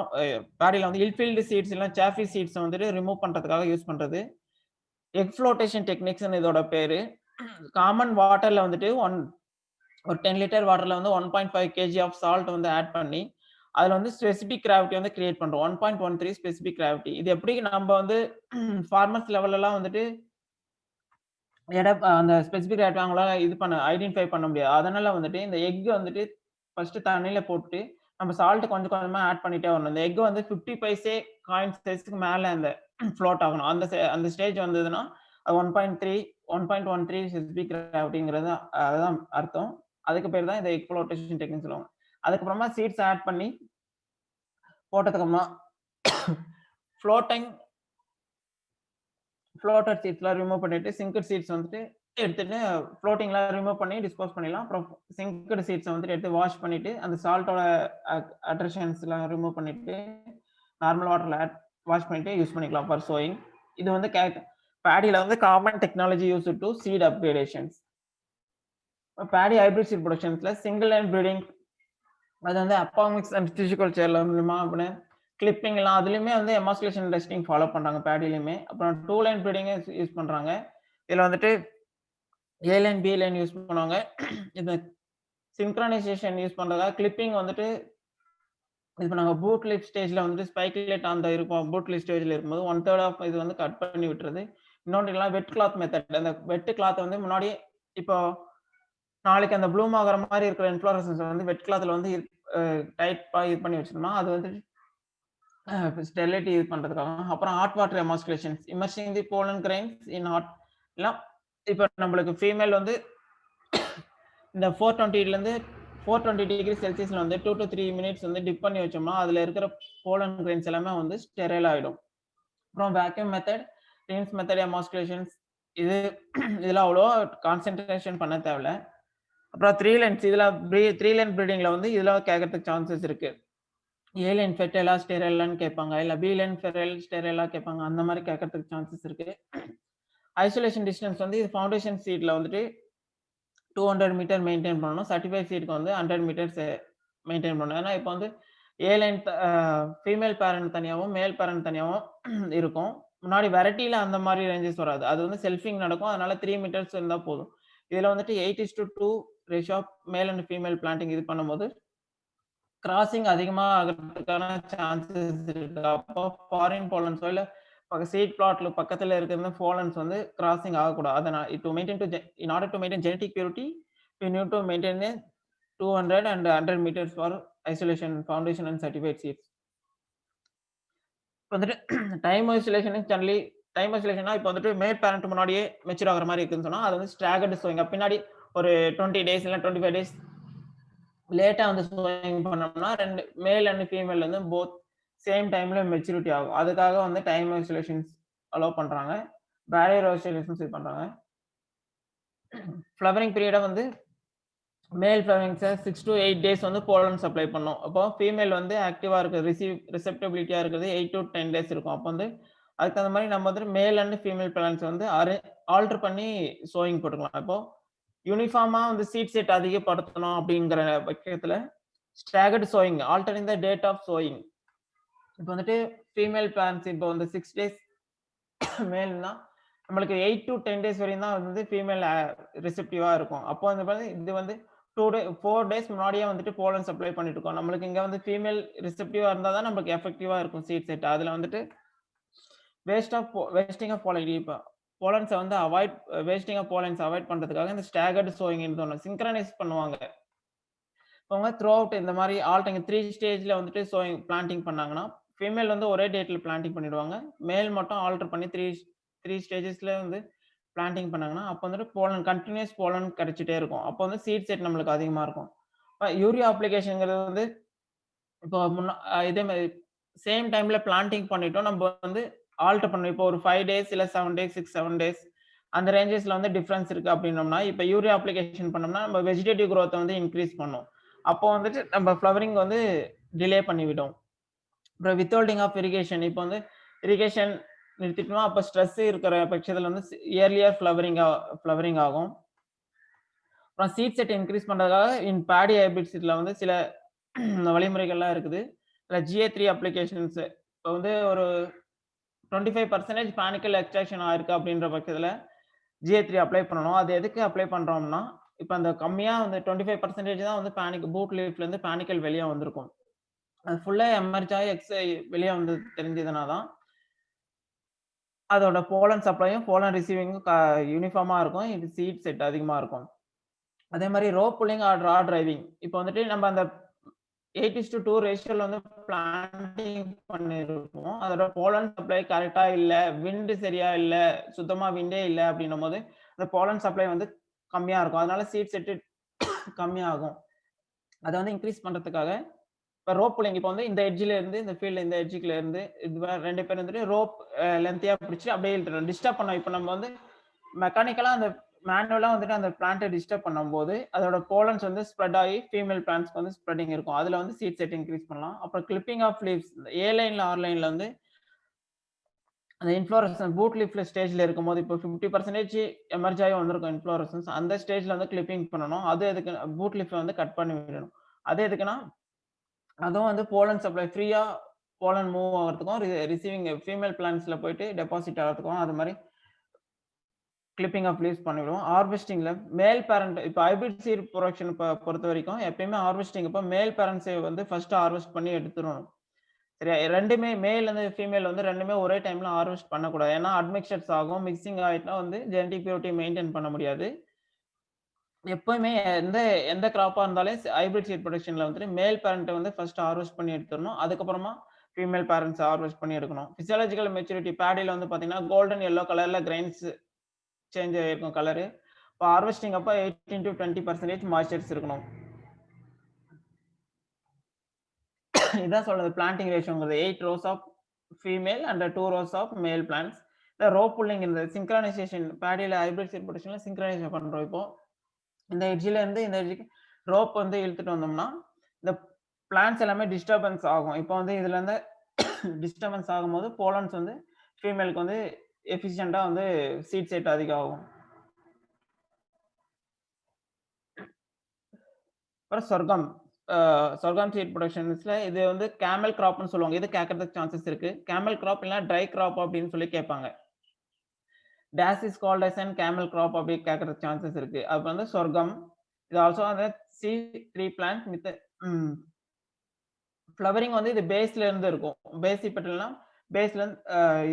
பேடியில வந்து இல்ஃபீல்டு சீட்ஸ் இல்ல சாஃபி சீட்ஸ் வந்துட்டு ரிமூவ் பண்றதுக்காக யூஸ் பண்றது. எக் ஃப்ளோட்டேஷன் டெக்னிக்ஸ்னு இதோட பேரு. காமன் வாட்டர்ல வந்துட்டு ஒரு 10 லிட்டர் வாட்டர்ல வந்து 1.5 kg ஆஃப் சால்ட் வந்து ஆட் பண்ணி அதுல வந்து ஸ்பெசிபிக் கிராவிட்டி வந்து கிரியேட் பண்றோம். 1.13 ஸ்பெசிபிக் கிராவிட்டி. இது எப்படி நம்ம வந்து ஃபார்மர்ஸ் லெவல்ல எல்லாம் வந்துட்டு அந்த ஸ்பெசிபிக் கிராவிட்டி அவங்களால ஐடென்டிஃபை பண்ண முடியாது. அதனால வந்துட்டு இந்த எக் வந்துட்டு ஃபர்ஸ்ட் தண்ணியில போட்டு நம்ம சால்ட் கொஞ்சம் கொஞ்சமா ஆட் பண்ணிட்டே வரணும். இந்த எக் வந்து 50 பைசே காயின் சைஸ்க்கு மேல அந்த ஃப்ளோட் ஆகணும். அந்த ஸ்டேஜ் வந்ததுன்னா 1.13 ஸ்பெசிபிக் கிராவிட்டிங்கிறது அதுதான் அர்த்தம். அதுக்கு பேர் தான் இந்த எக் ஃப்ளோட்டேஷன் டெக்னிக் சொல்லுவாங்க. அதுக்கப்புறமா சீட்ஸ் ஆட் பண்ணி போட்டதுக்கு அப்புறமா ஃப்ளோட்டட் சீட்ஸ்லாம் ரிமூவ் பண்ணிட்டு சிங்கட் சீட்ஸ் வந்துட்டு எடுத்துட்டு ஃப்ளோட்டிங்லாம் ரிமூவ் பண்ணி டிஸ்போஸ் பண்ணிடலாம். அப்புறம் சிங்கட் சீட்ஸை வந்துட்டு எடுத்து வாஷ் பண்ணிட்டு அந்த சால்ட்டோட அட்ரஷன்ஸ்லாம் ரிமூவ் பண்ணிட்டு நார்மல் வாட்டர்ல வாஷ் பண்ணிட்டு யூஸ் பண்ணிக்கலாம் ஃபார் சோயிங். இது வந்து பேடியில வந்து common technology use to seed upgradations. Paddy hybrid seed ப்ரொடக்ஷன்ஸ்ல சிங்கிள் லைன் ப்ரீடிங் அது வந்து அப்பாமிக்ஸ் அண்ட் டிஷ்யூகல்ச்சர்ல மூலமா அப்படின்னு கிளிப்பிங் எல்லாம் அதுலயுமே வந்து எமாஸ்குலேஷன் டெஸ்டிங் ஃபாலோ பண்றாங்க பேடிலையுமே. அப்புறம் 2 லைன் ப்ரீடிங் யூஸ் பண்றாங்க. இதுல வந்துட்டு ஏ லைன் பி லைன் யூஸ் பண்ணுவாங்க. இந்த சிங்க்ரனைசேஷன் யூஸ் பண்றதா கிளிப்பிங் வந்துட்டு இது பண்ணாங்க. பூட் லிப் ஸ்டேஜ்ல வந்துட்டு ஸ்பைக்லேட் அந்த இருக்கும். பூட் லிப் ஸ்டேஜ்ல இருக்கும்போது 1/3 ஆஃப் இது வந்து கட் பண்ணி விட்டுறது. இன்னொன்று எல்லாம் வெட் கிளாத் மெத்தட். அந்த வெட் கிளாத் வந்து முன்னாடியே இப்போ நாளைக்கு அந்த ப்ளூம் ஆகிற மாதிரி இருக்கிற இன்ஃப்ளோரசன்ஸ் வந்து வெட் கிளாத்ல வந்து டைட்டா இது பண்ணி வச்சிருந்தோம்னா அது வந்து ஸ்டெரிலிட்டி இது பண்றதுக்காக. அப்புறம் hot water emasculations immersing the pollen grains in hot எல்லாம். இப்போ நம்மளுக்கு ஃபீமேல் வந்து இந்த 420ல இருந்து 420 டிகிரி செல்சியஸ்ல வந்து 2 to 3 மினிட்ஸ் வந்து டிப் பண்ணி வச்சோம்னா அதுல இருக்கிற போலன் கிரைன்ஸ் எல்லாமே வந்து ஸ்டெரைல் ஆயிடும். அப்புறம் வேக்யூம் மெத்தட் டீம்ஸ் மெத்தட் எமாஸ்குலேஷன்ஸ் இது இதுல அவ்வளோ கான்சென்ட்ரேஷன் பண்ண தேவையில்ல. அப்புறம் 3 லைன்ஸ் இதுல 3 லைன் ப்ரீடிங்ல வந்து இதுல கேட்கறதுக்கு சான்சஸ் இருக்கு. ஏ லைன் ஃபெர்டைலா ஸ்டெரைலான்னு கேட்பாங்க. இல்ல பி லைன் ஃபெர்டைல் ஸ்டெரைலா கேட்பாங்க. அந்த மாதிரி கேட்கறதுக்கு சான்சஸ் இருக்கு. ஐசோலேஷன் டிஸ்டன்ஸ் வந்து இது ஃபவுண்டேஷன் சீட்ல வந்துட்டு 200 மீட்டர் மெயின்டைன் பண்ணணும். சர்டிஃபைட் சீட்க்கு வந்து 100 மீட்டர்ஸ் மெயின்டைன் பண்ணணும். ஏன்னா இப்போ வந்து ஏ லைன் ஃபீமேல் பேரண்ட் தனியாவும், மேல் பேரண்ட் தனியாவும் இருக்கும். முன்னாடி வெரைட்டில அந்த மாதிரி ரேஞ்சஸ் வராது. அது வந்து செல்ஃபிங் நடக்கும். அதனால 3 மீட்டர்ஸ் இருந்தா போதும். இதுல வந்துட்டு 8:2 ratio of male and female planting இது பண்ணும்போது கிராசிங் அதிகமா ஆகிறதுக்கான சான்சஸ் இருக்கு. அப்போ ஃபாரின் போலன்ஸோ இல்ல சீட் பிளாட்ல பக்கத்துல இருக்கிற போலன்ஸ் வந்து கிராசிங் ஆகக்கூடாது. அதனால to maintain to in order to maintain genetic purity, we need to maintain a 200 and 100 meters for isolation, foundation and certified seeds. இப்போ வந்துட்டு டைம் ஐசோலேஷன் ஜெனரலி டைம் ஐசோலேஷன்னா இப்போ வந்துட்டு மேல் பேரண்ட் முன்னாடியே மெச்சூர் ஆகிற மாதிரி இருக்குன்னு சொன்னா அது வந்து ஸ்டாகர்டு சோயிங் பின்னாடி ஒரு 20 டேஸ் இல்லை 25 டேஸ் லேட்டா வந்து சோயிங் பண்ணோம்னா ரெண்டு மேல் அண்ட் ஃபீமேல் வந்து போத் சேம் டைம்ல மெச்சூரிட்டி ஆகும். அதுக்காக வந்து டைம் ஐசோலேஷன்ஸ் அலோவ் பண்றாங்க. பேரியர் ஐசோலேஷன்ஸ் இது பண்றாங்க. ஃப்ளவரிங் பீரியட வந்து மேல் ஃப்ளவரிங் 6 to 8 டேஸ் வந்து போலன் சப்ளை பண்ணும். அப்போ ஃபீமேல் வந்து ஆக்டிவா இருக்கு ரிசெப்டபிலிட்டியா இருக்கிறது 8 to 10 டேஸ் இருக்கும். அப்போ வந்து அதுக்கு தகுந்த மாதிரி நம்ம வந்து மேல் அண்ட் ஃபீமேல் பிளான்ஸ் வந்து ஆல்டர் பண்ணி சோயிங் போட்டுக்கலாம். இப்போ யூனிஃபார்மா வந்து சீட் செட் அதிகப்படுத்தணும் அப்படிங்கிற பட்சத்துல staggered sowing altering the date of sowing. இப்போ வந்துட்டு ஃபீமேல் பிளான்ஸ் இப்போ வந்து 6 டேஸ் மேல்னா நம்மளுக்கு 8 to 10 டேஸ் வரையும் தான் வந்து ஃபீமேல் ரிசெப்டிவா இருக்கும். அப்போ வந்து இது வந்து 4 டேஸ் முன்னாடியே வந்துட்டு போலன் சப்ளை பண்ணிட்டு இருக்கோம். நம்மளுக்கு இங்க வந்து ஃபீமேல் ரிசெப்டிவா இருந்தா தான் நம்மளுக்கு எஃபெக்டிவா இருக்கும் சீட் செட். அதுல வந்துட்டு வேஸ்டிங் ஆஃப் போலன் இப்போ போலன்ஸ வந்து வேஸ்டிங் ஆஃப் போலன்ஸ் அவாய்ட் பண்றதுக்காக இந்த ஸ்டாகர்டு சோயிங்னு ஒண்ணு சிங்க்ரனைஸ் பண்ணுவாங்க. அவங்க த்ரூ அவுட் இந்த மாதிரி ஆல்டிங் 3 ஸ்டேஜ்ல வந்துட்டு சோயிங் பிளான்டிங் பண்ணாங்கன்னா ஃபீமேல் வந்து ஒரே டேட்ல பிளான்டிங் பண்ணிடுவாங்க. மேல் மட்டும் ஆல்டர் பண்ணி 3 ஸ்டேஜஸ்ல வந்து பிளான்டிங் பண்ணாங்கன்னா அப்போ வந்துட்டு போலன் கண்டினியூஸ் போலன் கிடைச்சிட்டே இருக்கும். அப்போ வந்து சீட் செட் நம்மளுக்கு அதிகமா இருக்கும். இப்போ யூரியா அப்ளிகேஷன்ங்கிறது வந்து இப்போ இதே மாதிரி சேம் டைம்ல பிளான்டிங் பண்ணிட்டோம் நம்ம வந்து ஆல்டர் பண்ணணும். இப்போ ஒரு 5 டேஸ் இல்ல 7 டேஸ் 6-7 டேஸ் அந்த ரேஞ்சஸ்ல வந்து டிஃபரன்ஸ் இருக்கு அப்படின்னோம்னா இப்போ யூரியா அப்ளிகேஷன் பண்ணோம்னா நம்ம வெஜிடேட்டிவ் growth வந்து இன்க்ரீஸ் பண்ணும். அப்போ வந்துட்டு நம்ம ஃப்ளவரிங் வந்து டிலே பண்ணிவிடும். அப்புறம் வித்ஹோல்டிங் ஆஃப் இரிகேஷன் இப்போ வந்து இரிகேஷன் நிறுத்திட்டோம்னா அப்போ ஸ்ட்ரெஸ் இருக்கிற பட்சத்தில் வந்து இயர்லியர் ஃப்ளவரிங் ஆகும். அப்புறம் சீட் செட் இன்க்ரீஸ் பண்றதுக்காக இன் பேடி ஹைபிரிட் சீட்ல வந்து சில வழிமுறைகள்லாம் இருக்குது. GA3 அப்ளிகேஷன்ஸ் இப்போ வந்து ஒரு 25% பானிக்கல் எக்ஸ்ட்ராக்ஷன் ஆயிருக்கு அப்படின்ற பட்சத்தில் GA3 அப்ளை பண்ணணும். அது எதுக்கு அப்ளை பண்றோம்னா இப்போ அந்த கம்மியா வந்து 25% தான் வந்து பூட் லீஃப்ல இருந்து பானிக்கல் வெளியே வந்திருக்கும். அது ஃபுல்லா எமர்ஜ் ஆகி வெளியே வந்து தெரிஞ்சதுனா தான் அதோட போலன் சப்ளையும் போலன் ரிசீவிங்கும் யூனிஃபார்மா இருக்கும். இது சீட் செட் அதிகமா இருக்கும். அதே மாதிரி ரோ புல்லிங் ஆர் ரா டிரைவிங் இப்போ வந்துட்டு நம்ம அந்த 8:2 ரேஷியோல வந்து பிளான்டிங் பண்ணிருப்போம். அதோட போலன் சப்ளை கரெக்டா இல்ல, விண்ட் சரியா இல்ல, சுத்தமா விண்டே இல்ல அப்படின்னும் போது அந்த போலன் சப்ளை வந்து கம்மியா இருக்கும். அதனால சீட் செட் கம்மியாகும். அதை வந்து இன்க்ரீஸ் பண்றதுக்காக இப்போ ரோப் புல்லிங் இப்போ வந்து இந்த எட்ஜ்ல இருந்து இந்த ஃபீல்ட்ல இந்த எட்ஜுக்குல இருந்து இது ரெண்டு பேர் வந்துட்டு ரோப் லென்த்தியா பிடிச்சி அப்படியே இழுத்துறோம். டிஸ்டர்ப் பண்ணோம். இப்போ நம்ம வந்து மெக்கானிக்கலா அந்த மேனுவலா வந்துட்டு அந்த பிளான்ட்டை டிஸ்டர்ப் பண்ணும்போது அதோட போலன்ஸ் வந்து ஸ்ப்ரெட் ஆகி ஃபீமேல் பிளான்ட்ஸ்க்கு வந்து ஸ்ப்ரெடிங் இருக்கும். அதுல வந்து சீட் செட் இன்க்ரீஸ் பண்ணலாம். அப்புறம் கிளிப்பிங் ஆஃப் லீவ்ஸ் ஏ லைன்ல ஆர் லைன்ல வந்து அந்த இன்ஃப்ளோரசன்ஸ் பூட் லீஃப்ல ஸ்டேஜ்ல இருக்கும்போது இப்போ 50% எமர்ஜ் ஆகி வந்திருக்கும் இன்ஃப்ளோரசன்ஸ். அந்த ஸ்டேஜ்ல வந்து கிளிப்பிங் பண்ணணும். அது எதுக்கு பூட் லீஃப்ல வந்து கட் பண்ணி விடணும். அது எதுக்குன்னா அதுவும் வந்து போலன் சப்ளை ஃப்ரீயா போலன் மூவ் ஆகிறதுக்கும் ரிசீவிங் ஃபீமேல் பிளான்ட்ஸ்ல போயிட்டு டெபாசிட் ஆகிறதுக்கும் அது மாதிரி கிளிப்பிங் ஆஃப் லீவ்ஸ் பண்ணிவிடுவோம். ஹார்வெஸ்டிங்ல மேல் பேரண்ட் இப்போ ஹைபிரிட் சீட் ப்ரொடக்ஷன் பொறுத்த வரைக்கும் எப்பயுமே ஹார்வெஸ்டிங் இப்போ மேல் பேரண்ட்ஸை வந்து ஃபர்ஸ்ட் ஹார்வெஸ்ட் பண்ணி எடுத்துடணும். சரியா? ரெண்டுமே மேல் வந்து ஃபீமேல் வந்து ரெண்டுமே ஒரே டைம்ல ஹார்வெஸ்ட் பண்ணக்கூடாது. ஏன்னா அட்மிக்சர்ஸ் ஆகும். மிக்சிங் ஆயிட்டா வந்து ஜெனடிக் பியூரிட்டி மெயின்டைன் பண்ண முடியாது. எப்பவுமே எந்த கிராப்பா இருந்தாலும் ஹைபிரிட் சீட் ப்ரொடக்ஷன்ல வந்துட்டு மேல் பேரண்ட்டை வந்து ஃபர்ஸ்ட் ஹார்வெஸ்ட் பண்ணி எடுத்துடணும். அதுக்கப்புறமா ஃபீமேல் பேரண்ட்ஸ் ஹார்வெஸ்ட் பண்ணி எடுக்கணும். பிசியாலஜிக்கல் மெச்சூரிட்டி பேடில வந்து பாத்தீங்கன்னா கோல்டன் எல்லோ கலர்ல கிரைன்ஸ் சேஞ்ச் ஆயிருக்கும் கலரு. இப்போ ஹார்வெஸ்டிங் அப்போ 18 to 20% மாய்ஸ்சர்ஸ் இருக்கணும். இதான் சொல்றது பிளான்டிங் ரேஷியோங்கிறது 8 rows of female and 2 rows of male plants. இந்த ரோ புல்லிங் இந்த சிங்க்ரனைசேஷன் பேடியில ஹைபிரிட் சீட் ப்ரொடக்ஷன்ல சிங்க்ரனைசேஷன் பண்றோம். இப்போ இந்த எட்ஜ்ல இருந்து இந்த எட்ஜுக்கு ரோப் வந்து இழுத்துட்டு வந்தோம்னா இந்த பிளான்ட்ஸ் எல்லாமே டிஸ்டர்பன்ஸ் ஆகும். இப்போ வந்து இதுல இருந்து டிஸ்டர்பன்ஸ் ஆகும்போது போலன்ஸ் வந்து ஃபீமேலுக்கு வந்து எஃபிஷியன்ட்டா வந்து சீட் செட் அதிகம் ஆகும். அப்புறம் சொர்க்கம் சீட் ப்ரொடக்ஷன்ஸ்ல இது வந்து கேமல் கிராப்னு சொல்லுவாங்க. இது கேட்கறதுக்கு சான்சஸ் இருக்கு. கேமல் கிராப் இல்லனா ட்ரை கிராப் அப்படின்னு சொல்லி கேட்பாங்க. This is called as an camel crop அப்படி கேட்கறதுக்கு சான்சஸ் இருக்கு. அது வந்து சொர்க்கம். இது ஆல்சோ அந்த ட்ரீ பிளான்ட் வித் ஃப்ளவரிங் வந்து இது பேஸ்ல இருந்து இருக்கும். பேசிக் பெட்டல்னா பேஸ்ல இருந்து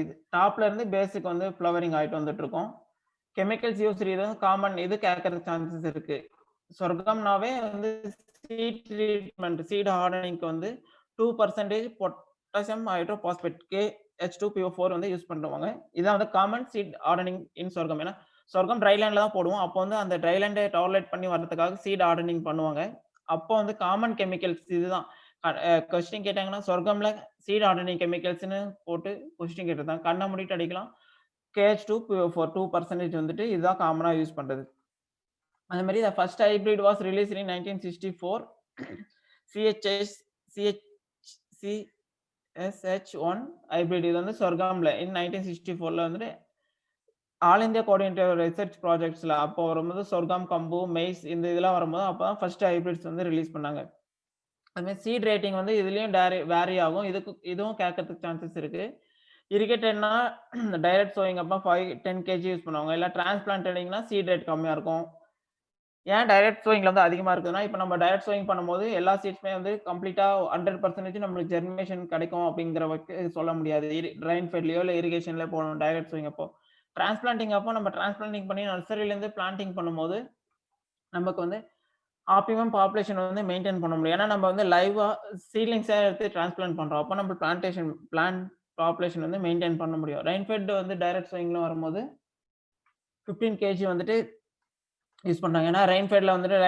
இது டாப்ல இருந்து பேஸுக்கு வந்து ஃப்ளவரிங் ஆயிட்டு வந்துட்டு இருக்கும். கெமிக்கல்ஸ் யூஸ் இது காமன் இது கேட்கறதுக்கு சான்சஸ் இருக்கு. சொர்க்கம்னாவே வந்து சீட் ட்ரீட்மெண்ட் சீட் ஹார்டனிங்க்கு வந்து 2% பொட்டாசியம் ஹைட்ரோபாஸ்பேட் H2PO4 வந்து யூஸ் பண்ணுவாங்க. இதான் வந்து காமன் சீட் ஹார்டனிங் இன் சொர்க்கம். ஏன்னா சொர்க்கம் ட்ரை லேண்ட்ல தான் போடுவோம். அப்போ வந்து அந்த ட்ரை லேண்டை டாலரேட் பண்ணி வரதுக்காக சீட் ஹார்டனிங் பண்ணுவாங்க. அப்போ வந்து காமன் கெமிக்கல்ஸ் இதுதான். கொஸ்டின் கேட்டாங்கன்னா சொர்க்கம்ல சீட் ஹார்டனிங் கெமிக்கல்ஸ்னு போட்டு கொஸ்டின் கேட்டிருந்தாங்க. கண்ணை மூடிட்டு அடிக்கலாம். KH2PO4 2% வந்துட்டு இதுதான் காமனா யூஸ் பண்றது. அதே மாதிரி the first hybrid was released in 1964. CSH1 hybrid இது வந்து சொர்க்கம்ல in 1964ல வந்துட்டு ஆல் இந்தியா கோஆர்டினேட்டர் ரிசர்ச் ப்ராஜெக்ட்ஸ்ல அப்போ வரும்போது சொர்க்கம், கம்பு, மெய்ஸ் இந்த இதெல்லாம் வரும்போது அப்பதான் ஃபர்ஸ்ட் ஹைபிரிட்ஸ் வந்து ரிலீஸ் பண்ணாங்க. அது மாதிரி சீட் ரேட்டிங் வந்து இதுலயும் வேரி ஆகும். இதுவும் கேட்கறதுக்கு சான்சஸ் இருக்கு. இரிகேட்டட்னா டைரக்ட் சோயிங் அப்ப 10 kg யூஸ் பண்ணுவாங்க. இல்ல டிரான்ஸ்பிளான்டடிங்னா சீட் ரேட் கம்மியா இருக்கும். ஏன் டைரக்ட் சோயிங்ல வந்து அதிகமா இருக்குதுன்னா, இப்ப நம்ம டைரக்ட் சோயிங் பண்ணும்போது எல்லா சீட்ஸ்மே வந்து கம்ப்ளீட்டா 100% நம்மளுக்கு ஜெர்மினேஷன் கிடைக்கும் அப்படிங்கிற சொல்ல முடியாது. ரெயின் ஃபெட்லயோ இல்ல இரிகேஷன்லயோ போடணும் டைரக்ட் சோயிங் அப்போ. டிரான்ஸ்பிளான்டிங் அப்போ நம்ம டிரான்ஸ்பிளான்டிங் பண்ணி நர்சரியில இருந்து பிளான்டிங் பண்ணும்போது நமக்கு வந்து ஆப்டிமம் பாப்புலேஷன் வந்து மெயின்டைன் பண்ண முடியும். ஏன்னா நம்ம வந்து லைவா சீட்லிங்ஸா எடுத்து டிரான்ஸ்பிளான்ட் பண்றோம். அப்போ நம்ம பிளான்ட் பாப்புலேஷன் வந்து மெயின்டைன் பண்ண முடியும். ரெயின் ஃபெட் வந்து டைரக்ட் சோயிங்ல வரும்போது 15 kg வந்துட்டு யூஸ் பண்றாங்க. ஏன்னா ரெயின் ஃபெட்ல வந்துட்டு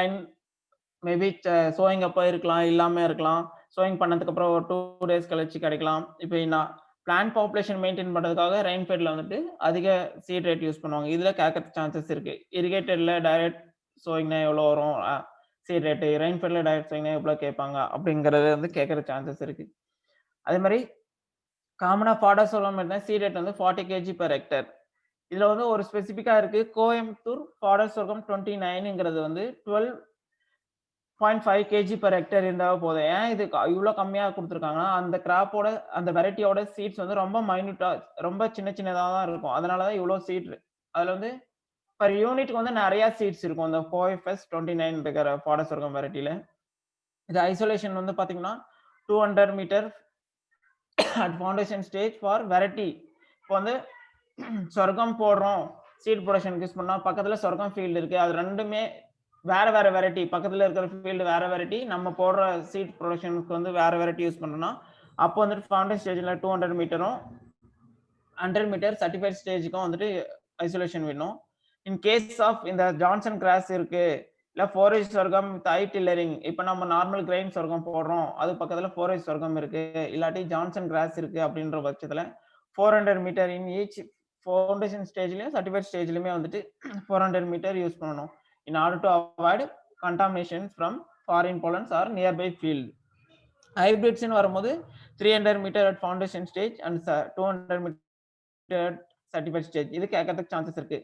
மேபி சோயிங் அப்போ இருக்கலாம், இல்லாம இருக்கலாம். சோயிங் பண்ணதுக்கு அப்புறம் ஒரு 2 டேஸ் கழிச்சு கிடைக்கலாம். இப்போ நான் பிளான்ட் பாப்புலேஷன் மெயின்டைன் பண்றதுக்காக ரெயின் ஃபெட்ல வந்துட்டு அதிக சீட் ரேட் யூஸ் பண்ணுவாங்க. இதுல கேட்கறதுக்கு சான்சஸ் இருக்கு. இரிகேட்டட்ல டைரக்ட் சோயிங்னா எவ்வளோ வரும் சீட் ரேட், ரெயின் ஃபெட்ல டைரக்ட் சோயிங்னா எவ்வளோ கேட்பாங்க அப்படிங்கறது வந்து கேட்கறதுக்கு சான்சஸ் இருக்கு. அதே மாதிரி காமனா ஃபாடர் சொல்லும் சீட் ரேட் வந்து 40 kg per hectare. இதுல வந்து ஒரு ஸ்பெசிபிக்கா இருக்கு. கோயம்புத்தூர் ஃபாடர் சொர்க்கம் 29ங்கிறது வந்து 12.5 kg per hectare இருந்தாவே போதும். ஏன் இது இவ்வளவு கம்மியா கொடுத்திருக்காங்கன்னா அந்த கிராப்போட அந்த வெரைட்டியோட சீட்ஸ் வந்து ரொம்ப மைன்யூட்டா ரொம்ப சின்னதா தான் இருக்கும். அதனாலதான் இவ்வளவு சீட் அதுல வந்து பர் யூனிட்க்கு வந்து நிறைய சீட்ஸ் இருக்கும். அந்த கோஎஃப்எஸ் 29 இருக்கிற ஃபாடர் சொர்க்கம் வெரைட்டில. இது ஐசோலேஷன் வந்து பாத்தீங்கன்னா 200 meter at foundation stage for variety. இப்போ வந்து சொர்க்கம் போடுறோம் சீட் ப்ரொடக்ஷனுக்கு யூஸ் பண்ணா பக்கத்துல சொர்க்கம் ஃபீல்டு இருக்கு. அது ரெண்டுமே வேற வெரைட்டி. பக்கத்துல இருக்கிற ஃபீல்டு வேற வெரைட்டி, நம்ம போடுற சீட் ப்ரொடக்ஷனுக்கு வந்து வேற வெரைட்டி யூஸ் பண்ணோம்னா அப்போ வந்துட்டு ஃபவுண்டேஷன் ஸ்டேஜ்ல 200 மீட்டரும் 100 மீட்டர் சர்டிஃபைட் ஸ்டேஜுக்கும் வந்துட்டு ஐசோலேஷன் வேணும். இன் கேஸ் ஆஃப் இந்த ஜான்சன் கிராஸ் இருக்கு இல்ல ஃபோரேஜ் சொர்க்கம் தை டில்லரிங், இப்போ நம்ம நார்மல் கிரெயின் சொர்க்கம் போடுறோம், அது பக்கத்துல ஃபோரேஜ் சொர்க்கம் இருக்கு, இல்லாட்டி ஜான்சன் கிராஸ் இருக்கு அப்படின்ற பட்சத்துல 400 மீட்டர் இன் ஈச் ஃபவுண்டேஷன் ஸ்டேஜ்லயும் சர்டிஃபைட் ஸ்டேஜ்லயுமே வந்துட்டு 400 மீட்டர் யூஸ் பண்ணணும். in order to avoid contamination from foreign pollens or nearby field. Hybrids in வரும்போது 300 meter at foundation stage and 200 meter at certified stage. இது கேட்கறதுக்கு சான்சஸ் இருக்கு.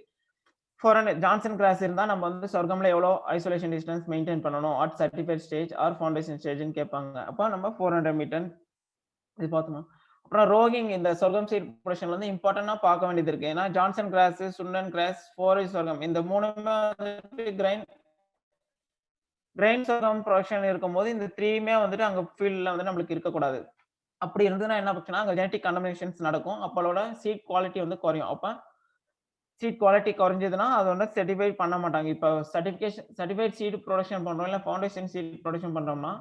400 ஜான்சன் கிராஸ் இருந்தா நம்ம வந்து சொர்க்கம்ல எவ்வளவு ஐசோலேஷன் டிஸ்டன்ஸ் மெயின்டைன் பண்ணணும் at certified stage or foundation ஸ்டேஜ்னு கேட்பாங்க. அப்போ நம்ம 400 மீட்டர் இது பார்த்தோம். அப்புறம் ரோகிங் இந்த சொர்க்கம் சீட் ப்ரொடக்ஷன்ல வந்து இம்பார்ட்டன்டா பார்க்க வேண்டியது இருக்கு. ஏன்னா ஜான்சன் கிராஸ், சுண்டன் கிராஸ், ஃபோரேஜ் சொர்க்கம் இந்த மூணுமே கிரெயின் சொர்க்கம் ப்ரொடக்ஷன் இருக்கும்போது இந்த 3மே வந்துட்டு அங்க ஃபீல்ட்ல வந்து நம்மளுக்கு இருக்கக்கூடாது. அப்படி இருந்ததுன்னா என்ன ஆச்சுன்னா அங்க ஜெனடிக் கண்டாமினேஷன்ஸ் நடக்கும். அப்பளோட சீட் குவாலிட்டி வந்து குறையும். அப்ப சீட் குவாலிட்டி குறைஞ்சதுன்னா அது வந்து சர்டிஃபை பண்ண மாட்டாங்க. இப்போ சர்டிஃபைட் சீட் ப்ரொடக்ஷன் பண்றோம் இல்ல ஃபவுண்டேஷன் சீட் ப்ரொடக்ஷன் பண்றோம்னா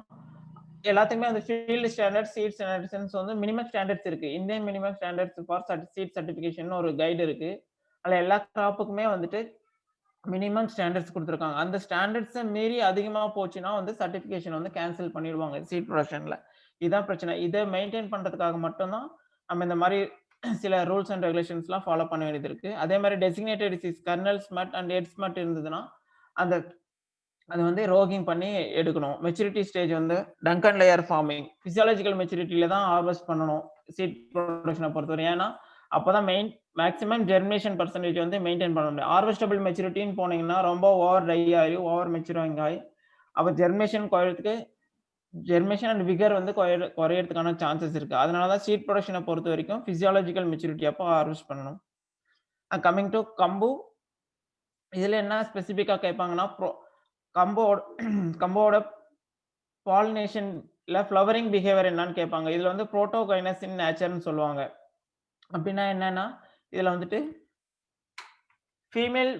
எல்லாத்துக்குமே அந்த ஃபீல்ட் ஸ்டாண்டர்ட் சீட் ஸ்டாண்டர்ட்ஸ் வந்து மினிமம் ஸ்டாண்டர்ட்ஸ் இருக்கு. Indian minimum standards for seat certification ஒரு கைடு இருக்கு. அதுல எல்லா கிராப்புக்குமே வந்துட்டு மினிமம் ஸ்டாண்டர்ட்ஸ் கொடுத்துருக்காங்க. அந்த ஸ்டாண்டர்ட்ஸை மீறி அதிகமா போச்சுன்னா வந்து சர்டிஃபிகேஷன் வந்து கேன்சல் பண்ணிடுவாங்க சீட் ப்ரொடக்ஷன்ல. இதான் பிரச்சனை. இதை மெயின்டைன் பண்றதுக்காக மட்டும்தான் நம்ம இந்த மாதிரி சில ரூல்ஸ் அண்ட் ரெகுலேஷன்ஸ்லாம் ஃபாலோ பண்ண வேண்டியது இருக்கு. அதே மாதிரி designated disease kernel smut and head smut இருந்ததுன்னா அந்த அது வந்து ரோகிங் பண்ணி எடுக்கணும். மெச்சூரிட்டி ஸ்டேஜ் வந்து டங்கன் லேயர் ஃபார்மிங். பிசியாலஜிக்கல் மெச்சூரிட்டில தான் ஹார்வெஸ்ட் பண்ணணும். சீட் ப்ரொடக்ஷன பொறுத்தவரை. ஏன்னா, அப்பதான் மேக்ஸிமம் ஜெர்மினேஷன் பெர்சன்டேஜ் வந்து மெயின்டெயின் பண்ண முடியும். ஹார்வெஸ்டபிள் மெச்சூரிட்டின்னு போனீங்கன்னா, ரொம்ப ஓவர் ட்ரை ஆகி, ஓவர் மெச்சூரிங் ஆகி, அப்ப ஜெர்மேஷன் அண்ட் விகர் வந்து குறையறதுக்கான சான்சஸ் இருக்கு. அதனால தான் சீட் ப்ரொடக்ஷன பொறுத்தவரைக்கும் பிசியாலஜிக்கல் மெச்சூரிட்டி அப்போ ஹார்வெஸ்ட் பண்ணணும். கமிங் டு கம்பு. இதுல என்ன ஸ்பெசிஃபிக்கா கேட்பாங்கன்னா, கம்போட பாலினேஷன்ல ஃப்ளவரிங் பிஹேவியர் என்னன்னு கேட்பாங்க. இதுல வந்து புரோட்டோகைனஸ் இன் நேச்சர்னு சொல்லுவாங்க. அப்படின்னா என்னன்னா, இதுல வந்துட்டு ஃபீமேல்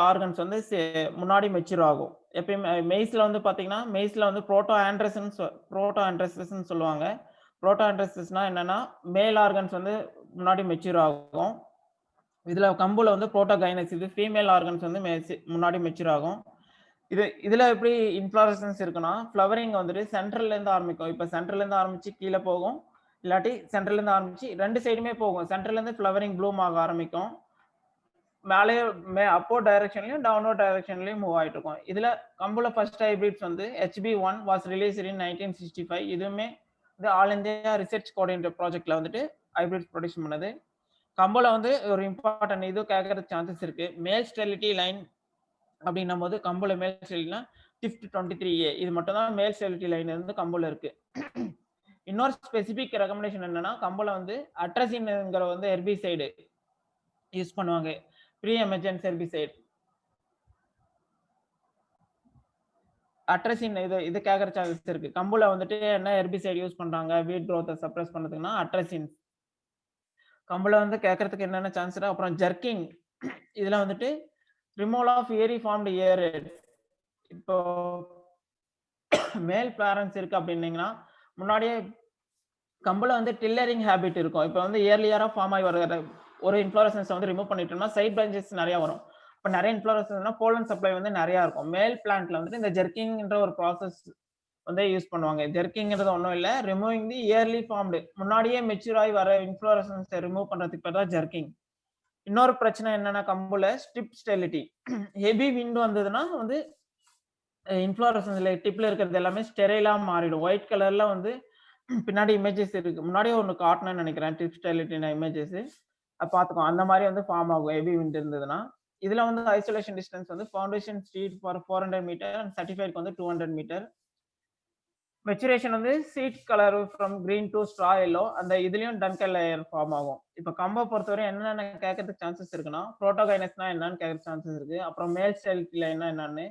ஆர்கன்ஸ் வந்து முன்னாடி மெச்சூர் ஆகும். எப்பயுமே மெய்ஸ்ல வந்து பாத்தீங்கன்னா, மெய்ஸ்ல வந்து புரோட்டோ ஆண்ட்ரஸஸ்ன்னு சொல்லுவாங்க. புரோட்டோ ஆண்ட்ரஸஸ்னா என்னன்னா, மேல் ஆர்கன்ஸ் வந்து முன்னாடி மெச்சூர் ஆகும். இதுல கம்புல வந்து புரோட்டோகைனஸ் இது ஃபீமேல் ஆர்கன்ஸ் வந்து முன்னாடி மெச்சூர் ஆகும். இதுல எப்படி இன்ஃப்ளோரசன்ஸ் இருக்குன்னா, ஃப்ளவரிங் வந்துட்டு சென்ட்ரல்ல இருந்து ஆரம்பிக்கும். இப்ப சென்ட்ரல்ல இருந்து ஆரம்பிச்சு கீழ போகும். இல்லாட்டி சென்ட்ரல்ல இருந்து ஆரம்பிச்சு 2 சைடுமே போகும். சென்ட்ரல்ல இருந்து ஃப்ளவரிங் ப்ளூம் ஆக ஆரம்பிக்கும். மேலேயே அப்போர்ட் டைரக்ஷன்லயும், டவுன்வர்ட் டைரக்ஷன்லயும் மூவ் ஆயிட்டு இருக்கும். இதுல கம்புல ஃபர்ஸ்ட் ஹைபிரிட்ஸ் வந்து HB1 வாஸ் ரிலீஸ்ட் இன் 1965. இதுவுமே வந்து ஆல் இந்தியா ரிசர்ச் கோஆர்டினேட்டர் ப்ராஜெக்ட்ல வந்துட்டு ஹைபிரிட்ஸ் ப்ரொடக்ஷன் பண்ணது. கம்புல வந்து ஒரு இம்பார்ட்டன்ட் இது கேட்கறதுக்கு சான்சஸ் இருக்கு. மேல் ஸ்டெரிலிட்டி லைன் அப்படின்னும் போது கம்புல மேல் ஸ்டெரிலிட்டினா டிஃப்ட் 23A இது மட்டும் தான் மேல் ஸ்டெரிலிட்டி லைன் வந்து கம்புல இருக்கு. இன்னொரு ஸ்பெசிபிக் ரெக்கமெண்டேஷன் என்னன்னா, கம்புல வந்து அட்ரசின்ங்கிற வந்து ஹெர்பிசைடு யூஸ் பண்ணுவாங்க. Pre emergency herbicide. அட்ரசின் இது கேட்கற சான்சஸ் இருக்கு. கம்புல வந்துட்டு என்ன ஹெர்பிசைட் யூஸ் பண்றாங்க வீட் growth சப்ரஸ் பண்றதுக்குன்னா அட்ரசின். கம்புல வந்து கேட்கறதுக்கு என்னென்ன சான்ஸ். அப்புறம் ஜர்க்கிங். இதுல வந்துட்டு ரிமூவல் ஆஃப் ஏரி ஃபார்ம்டு ஏர். இப்போ மேல் பேரண்ட்ஸ் இருக்கு அப்படின்னீங்கன்னா, முன்னாடியே கம்புல வந்து டில்லரிங் ஹேபிட் இருக்கும். இப்போ வந்து இயர்லியரா ஃபார்ம் ஆகி வர ஒரு இன்ஃப்ளோரசன்ஸ் வந்து ரிமூவ் பண்ணிட்டோம்னா சைட் பிரான்ச்சஸ் நிறைய வரும். இப்போ நிறைய இன்ஃப்ளோரசன்ஸ்னா போலன் சப்ளை வந்து நிறைய இருக்கும். மேல் பிளான்ட்ல வந்துட்டு இந்த ஜெர்க்கிங்ன்ற ஒரு ப்ராசஸ் வந்து யூஸ் பண்ணுவாங்க. ஜெர்க்கிங்கிறது ஒன்றும் இல்லை, ரிமூவிங் தி இயர்லி ஃபார்ம்டு முன்னாடியே மெச்சூர் ஆகி வர இன்ஃப்ளோரசன்ஸை ரிமூவ் பண்றதுக்கு பேர் தான் ஜெர்க்கிங். இன்னொரு பிரச்சனை என்னன்னா, கம்புல ஸ்டிப் ஸ்டெரிலிட்டி. ஹெவி விண்ட் வந்ததுன்னா வந்து இன்ஃப்ளோரசன்ஸ்ல டிப்ல இருக்கிறது எல்லாமே ஸ்டெரைலா மாறிடும். ஒயிட் கலர்ல வந்து பின்னாடி இமேஜஸ் இருக்கு. முன்னாடியே ஒன்று காட்டணும்னு நினைக்கிறேன். டிப் ஸ்டெரிலிட்டின இமேஜஸ் பார்த்துக்கோ. அந்த மாதிரி வந்து ஃபார்ம் ஆகும் ஹெவி விண்ட் இருந்ததுன்னா. இதுல வந்து ஐசோலேஷன் டிஸ்டன்ஸ் வந்து foundation street for 400 metre and சர்டிஃபைட்க்கு வந்து 200 மீட்டர். மெச்சுரேஷன் வந்து seed colour from green to straw yellow. அந்த இதுலயும் டங்கல் லேயர் ஃபார்ம் ஆகும். இப்போ கம்பை பொறுத்தவரை என்னென்ன கேட்கறதுக்கு சான்சஸ் இருக்குன்னா, புரோட்டோகைனஸ்னா என்னன்னு கேட்கற சான்சஸ் இருக்கு. அப்புறம் மேல் ஸ்டெரிலிட்டி லைன்னா என்னன்னு,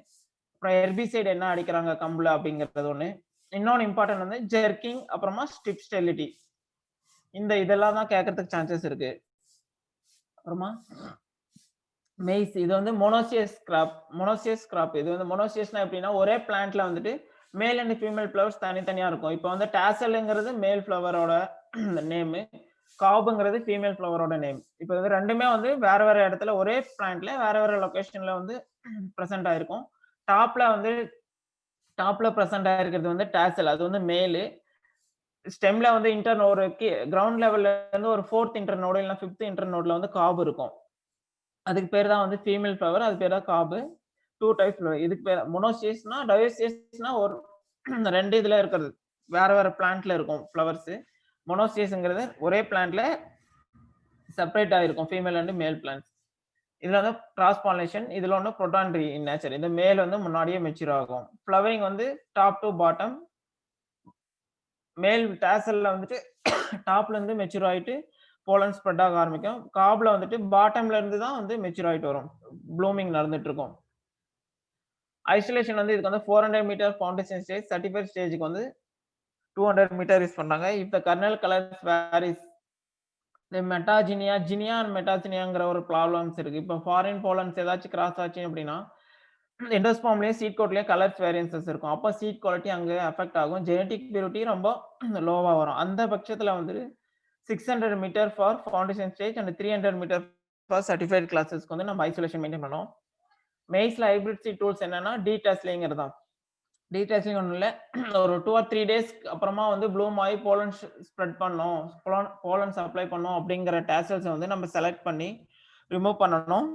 அப்புறம் ஹெர்பிசைட் என்ன அடிக்கிறாங்க கம்புல அப்படிங்கிறது ஒண்ணு. இன்னொன்னு இம்பார்ட்டன்ட் வந்து ஜெர்க்கிங், அப்புறமா ஸ்டிப் ஸ்டெரிலிட்டி. இதெல்லாம் தான் கேட்கறதுக்கு சான்சஸ் இருக்கு. அப்புறமா மெய்ஸ். இது வந்து மொனோசியஸ் கிராப். இது வந்து மொனோசியஸ்னா எப்படின்னா, ஒரே பிளான்ட்ல வந்துட்டு மேல் அண்ட் ஃபீமேல் ஃப்ளவர்ஸ் தனித்தனியா இருக்கும். இப்போ வந்து டாசல்ங்கிறது மேல் ஃப்ளவரோட நேமு, காபுங்கிறது ஃபீமேல் ஃப்ளவரோட நேம். இப்போ வந்து ரெண்டுமே வந்து வேற வேற இடத்துல ஒரே பிளான்ட்ல வேற வேற லொகேஷன்ல வந்து பிரசன்ட் ஆயிருக்கும். டாப்ல பிரசன்ட் ஆயிருக்கிறது வந்து டாசல், அது வந்து மேலு. ஸ்டெம்ல வந்து ஒரு கிரவுண்ட் லெவல்ல இருந்து ஒரு 4th இன்டர்நோடு இல்ல 5th இன்டர்நோட்ல வந்து காபு இருக்கும். அதுக்கு பேர் தான் வந்து ஃபீமேல் ஃப்ளவர். அது பேர் தான் காபு. 2 types flower. இதுக்கு பேர் மொனோசியஸ்னா, டயோசியஸ்னா ஒரு 2 இதுல இருக்கிறது. வேற வேற பிளான்ட்ல இருக்கும் ஃப்ளவர்ஸ். மொனோசியஸ்ங்கிறது ஒரே பிளான்ட்ல செப்பரேட் ஆயிருக்கும் ஃபீமேல் அண்ட் மேல் பிளான்ட்ஸ். இதுல வந்து கிராஸ் பாலினேஷன். இதுல ஒன்று புரோட்டான்ட்ரி இன் நேச்சர். இந்த மேல் வந்து முன்னாடியே மெச்சூர் ஆகும். ஃப்ளவரிங் வந்து டாப் டு பாட்டம். மேல் டாசல்ல வந்துட்டு டாப்ல இருந்து மெச்சூர் ஆயிட்டு போலன் ஸ்ப்ரெட் ஆக ஆரம்பிக்கும். காப்ல வந்துட்டு பாட்டம்ல இருந்து தான் வந்து மெச்சூர் ஆயிட்டு வரும். ப்ளூமிங் நடந்துட்டு இருக்கும். ஐசோலேஷன் வந்து இதுக்கு வந்து 400 மீட்டர் ஃபவுண்டேஷன் ஸ்டேஜ், 35 ஸ்டேஜுக்கு வந்து 200 மீட்டர் யூஸ் பண்றாங்க. If the kernel colours varies இந்த ஜினியா அண்ட் மெட்டாஜினியாங்கிற ஒரு ப்ராப்ளம்ஸ் இருக்கு. இப்போ ஃபாரின் போலன்ஸ் ஏதாச்சும் கிராஸ் ஆச்சு அப்படின்னா எண்டோஸ்பர்ம்லயும் சீட் கோட்லயும் கலர்ஸ் வேரியன்சஸ் இருக்கும். அப்போ சீட் குவாலிட்டி அங்க அஃபெக்ட் ஆகும். ஜெனடிக் பியூரிட்டி ரொம்ப லோவா வரும். அந்த பட்சத்துல வந்து 600 metre for foundation stage and 300 metre for certified கிளாஸஸ்க்கு வந்து நம்ம ஐசோலேஷன் மெயின்டைன் பண்ணோம். மெய்ஸ்ல ஹைபிரிட் சீட் டூல்ஸ் என்னன்னா டீடாஸ்லிங்கிறது தான். டீடாஸ்லிங் ஒண்ணும் இல்ல. ஒரு 2 ஆர் 3 டேஸ்க்கு அப்புறமா வந்து ப்ளூம் ஆயி போலன் ஸ்ப்ரெட் பண்ணணும். போலன் சப்ளை பண்ணணும் அப்படிங்கிற டாசல்ஸ வந்து நம்ம செலக்ட் பண்ணி ரிமூவ் பண்ணணும்.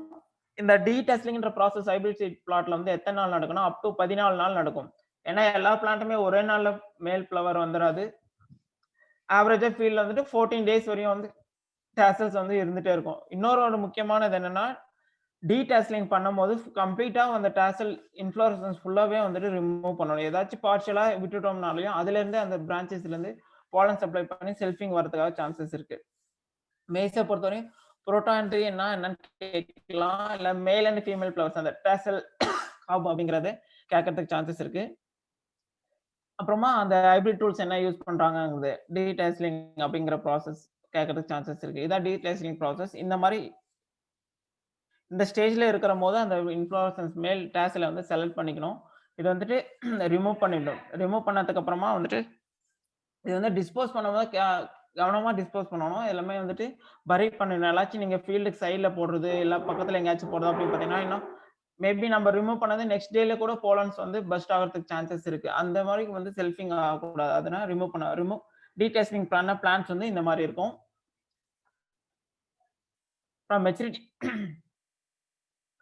இந்த டீடாஸ்லிங்ன்ற ப்ராசஸ் ஹைபிரிட் சீட் பிளாட்ல வந்து எத்தன நாள் நடக்கும்னா, அப் டூ 14 நாள் நடக்கும். ஏன்னா எல்லா பிளான்ட்டுமே ஒரே நாள்ல மேல் ஃப்ளவர் வந்துராது. ஆவரேஜா ஃபீல்ட்ல வந்துட்டு 14 டேஸ் வரையும் வந்து டாசல்ஸ் வந்து இருந்துட்டே இருக்கும். இன்னொரு முக்கியமானது என்னன்னா, டீடாஸ்லிங் பண்ணும்போது கம்ப்ளீட்டா அந்த டாசல் இன்ஃப்ளோரசன்ஸ் ஃபுல்லாவே வந்துட்டு ரிமூவ் பண்ணணும். ஏதாச்சும் பார்ஷியலா விட்டுட்டோம்னாலயும், அதிலிருந்து அந்த பிரான்ச்சஸ்லருந்து போலன் சப்ளை பண்ணி செல்ஃபிங் வரதுக்காக சான்சஸ் இருக்கு. மேய்ஸ பொறுத்தவரையும் புரோட்டான்ட்ரின்னா என்னன்னு கேட்கலாம். இல்ல மேல் அண்ட் ஃபீமேல் ஃப்ளவர்ஸ் அந்த டாசல் காப் அப்படிங்கிறது கேட்கறதுக்கு சான்சஸ் இருக்கு. அப்புறமா அந்த ஹைபிரிட் டூல்ஸ் என்ன யூஸ் பண்றாங்கங்கிறது டீடாஸ்லிங் அப்படிங்கிற ப்ராசஸ் கேட்கறதுக்கு சான்சஸ் இருக்கு. இதான் டீடாஸ்லிங் ப்ராசஸ். இந்த மாரி இந்த ஸ்டேஜ்ல இருக்கிறம்போது அந்த இன்ஃப்ளோரசன்ஸ் மேல் டாஸல வந்து செலக்ட் பண்ணிக்கணும். இது வந்துட்டு ரிமூவ் பண்ணிடணும். ரிமூவ் பண்ணதுக்கு அப்புறமா வந்துட்டு இது வந்து டிஸ்போஸ் பண்ணும்போது கவனமா டிஸ்போஸ் பண்ணணும். எல்லாமே வந்துட்டு பரி பண்ணணும். எல்லாச்சும் நீங்க ஃபீல்டுக்கு சைடுல போடுறது, இல்ல பக்கத்துல எங்கேயாச்சும் போடுறது அப்படின்னு பார்த்தீங்கன்னா, இன்னும் மேபி நம்ம ரிமூவ் பண்ணது நெக்ஸ்ட் டேல கூட போலன்ஸ் வந்து பர்ஸ்ட் ஆகுறதுக்கு சான்சஸ் இருக்கு. அந்த மாரி வந்து செல்ஃபிங் ஆகக்கூடாது. அதனால ரிமூவ் டீடாஸ்லிங் பண்ண பிளான்ட்ஸ் வந்து இந்த மாரி இருக்கும். அப்புறம்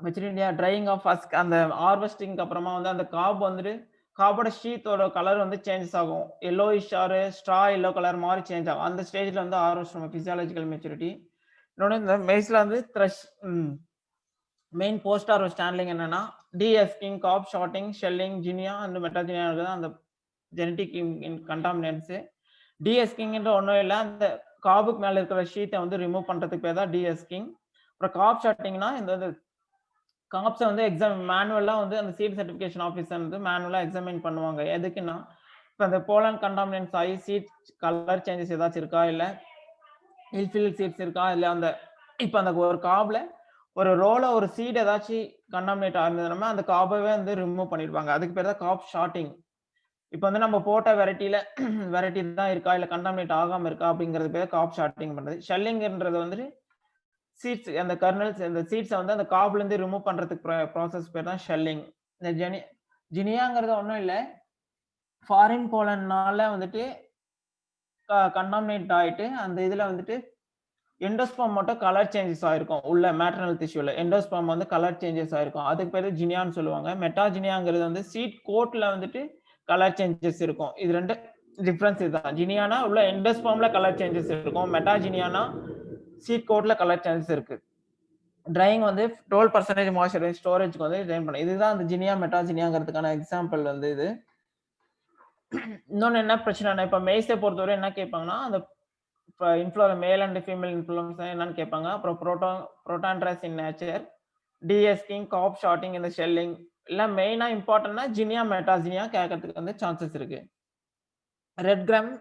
மெச்சூரிட்டியா ட்ரையிங் ஆஃப் ஹஸ்க் அந்த ஹார்வெஸ்டிங்க்கு அப்புறமா வந்து அந்த காப் வந்துட்டு காப்போட ஷீத்தோட கலர் வந்து சேஞ்சஸ் ஆகும். Yellowish or straw yellow colour மாரி சேஞ்ச் ஆகும். அந்த ஸ்டேஜ்ல வந்து ஹார்வெஸ்ட் பண்ணுவோம். Physiological maturity. இன்னொன்னு இந்த மெய்ஸ்ல வந்து மெயின் போஸ்ட் ஹார்வெஸ்ட் ஹேண்ட்லிங் என்னன்னா, dehusking, cob sorting, shelling, xenia and metaxenia தான் அந்த ஜெனடிக் கண்டாமினன்ட்ஸ். டீஎஸ்கிங்ன்ற ஒண்ணும் இல்ல. அந்த காபுக்கு மேல இருக்கிற ஷீட்ட வந்து ரிமூவ் பண்றதுக்கு பேர் தான் டீஎஸ்கிங். அப்புறம் காப் ஷார்ட்டிங்னா இந்த காப்ஸ வந்து மேனுவலா வந்து அந்த சீட் சர்டிஃபிகேஷன் ஆஃபீசர் வந்து மேனுவலா எக்ஸாமின் பண்ணுவாங்க. எதுக்குன்னா, இப்ப அந்த போலன் கண்டாமினன்ட்ஸ் ஆயி சீட் கலர் சேஞ்சஸ் ஏதாச்சும் இருக்கா? இல்ல இல்ஃபில் சீட்ஸ் இருக்கா? இல்ல இப்ப அந்த ஒரு காப்ல ஒரு ரோல ஒரு சீட் ஏதாச்சும் கண்டாமினேட் ஆயிருந்ததுன்னா, அந்த காபவே வந்து ரிமூவ் பண்ணிடுவாங்க. அதுக்கு பேர் தான் காப் ஷார்ட்டிங். இப்ப வந்து நம்ம போட்ட வெரைட்டில வெரைட்டி தான் இருக்கா? இல்ல கண்டாமினேட் ஆகாம இருக்கா? அப்படிங்கிறது பேர் காப் ஷார்ட்டிங் பண்றது. ஷெல்லிங்ன்றது வந்துட்டு சீட்ஸ் அந்த கர்னல்ஸ் அந்த சீட்ஸ வந்து அந்த காப்ல இருந்து ரிமூவ் பண்றதுக்கு ப்ராசஸ் பேர் தான் ஷெல்லிங். இந்த ஜினியாங்கிறது ஒண்ணும் இல்ல. ஃபாரின் போலன்னால வந்துட்டு கண்டாமினேட் ஆயிட்டு அந்த இதுல வந்துட்டு எண்டோஸ்பெர்ம் மட்டும் கலர் சேஞ்சஸ் ஆயிருக்கும். உள்ள மேட்டர்னல் டிஷ்யூல எண்டோஸ்பெர்ம் வந்து கலர் சேஞ்சஸ் ஆயிருக்கும். அதுக்கு பேரு ஜினியான்னு சொல்லுவாங்க. மெட்டாஜினியாங்கிறது வந்து சீட் கோட்ல வந்துட்டு கலர் சேஞ்சஸ் இருக்கும். இது 2 டிஃபரன்ஸ் இதுதான். ஜினியானா உள்ள எண்டோஸ்பெர்ம்ல கலர் சேஞ்சஸ் இருக்கும். மெட்டாஜினியானா சீட் கோட்ல கலர் சேஞ்சஸ் இருக்கு. ட்ரையிங் வந்து 12% மாய்ஸ்சர் ஸ்டோரேஜ்க்கு வந்து ட்ரைன் பண்ணும். இதுதான் அந்த ஜினியா, மெட்டாஜினியாங்கிறதுக்கான எக்ஸாம்பிள் வந்து இது. இன்னொன்னு என்ன பிரச்சனைனா, இப்ப மெய்ஸ பொறுத்தவரை என்ன கேட்பாங்கன்னா, அந்த மேல் அண்ட் ஃபீமேல் இன்ஃப்ளூயன்ஸ் என்னன்னு கேட்பாங்க. அப்புறம் புரோட்டான்ட்ரஸ் இன் நேச்சர், டீஎஸ்கிங், காப் ஷார்ட்டிங் இந்த ஷெல்லிங் எல்லாம் மெயினா இம்பார்ட்டன்ட்னா ஜினியா, மெட்டாஜினியா கேட்கறதுக்கு வந்து சான்சஸ் இருக்கு. ரெட் கிராம்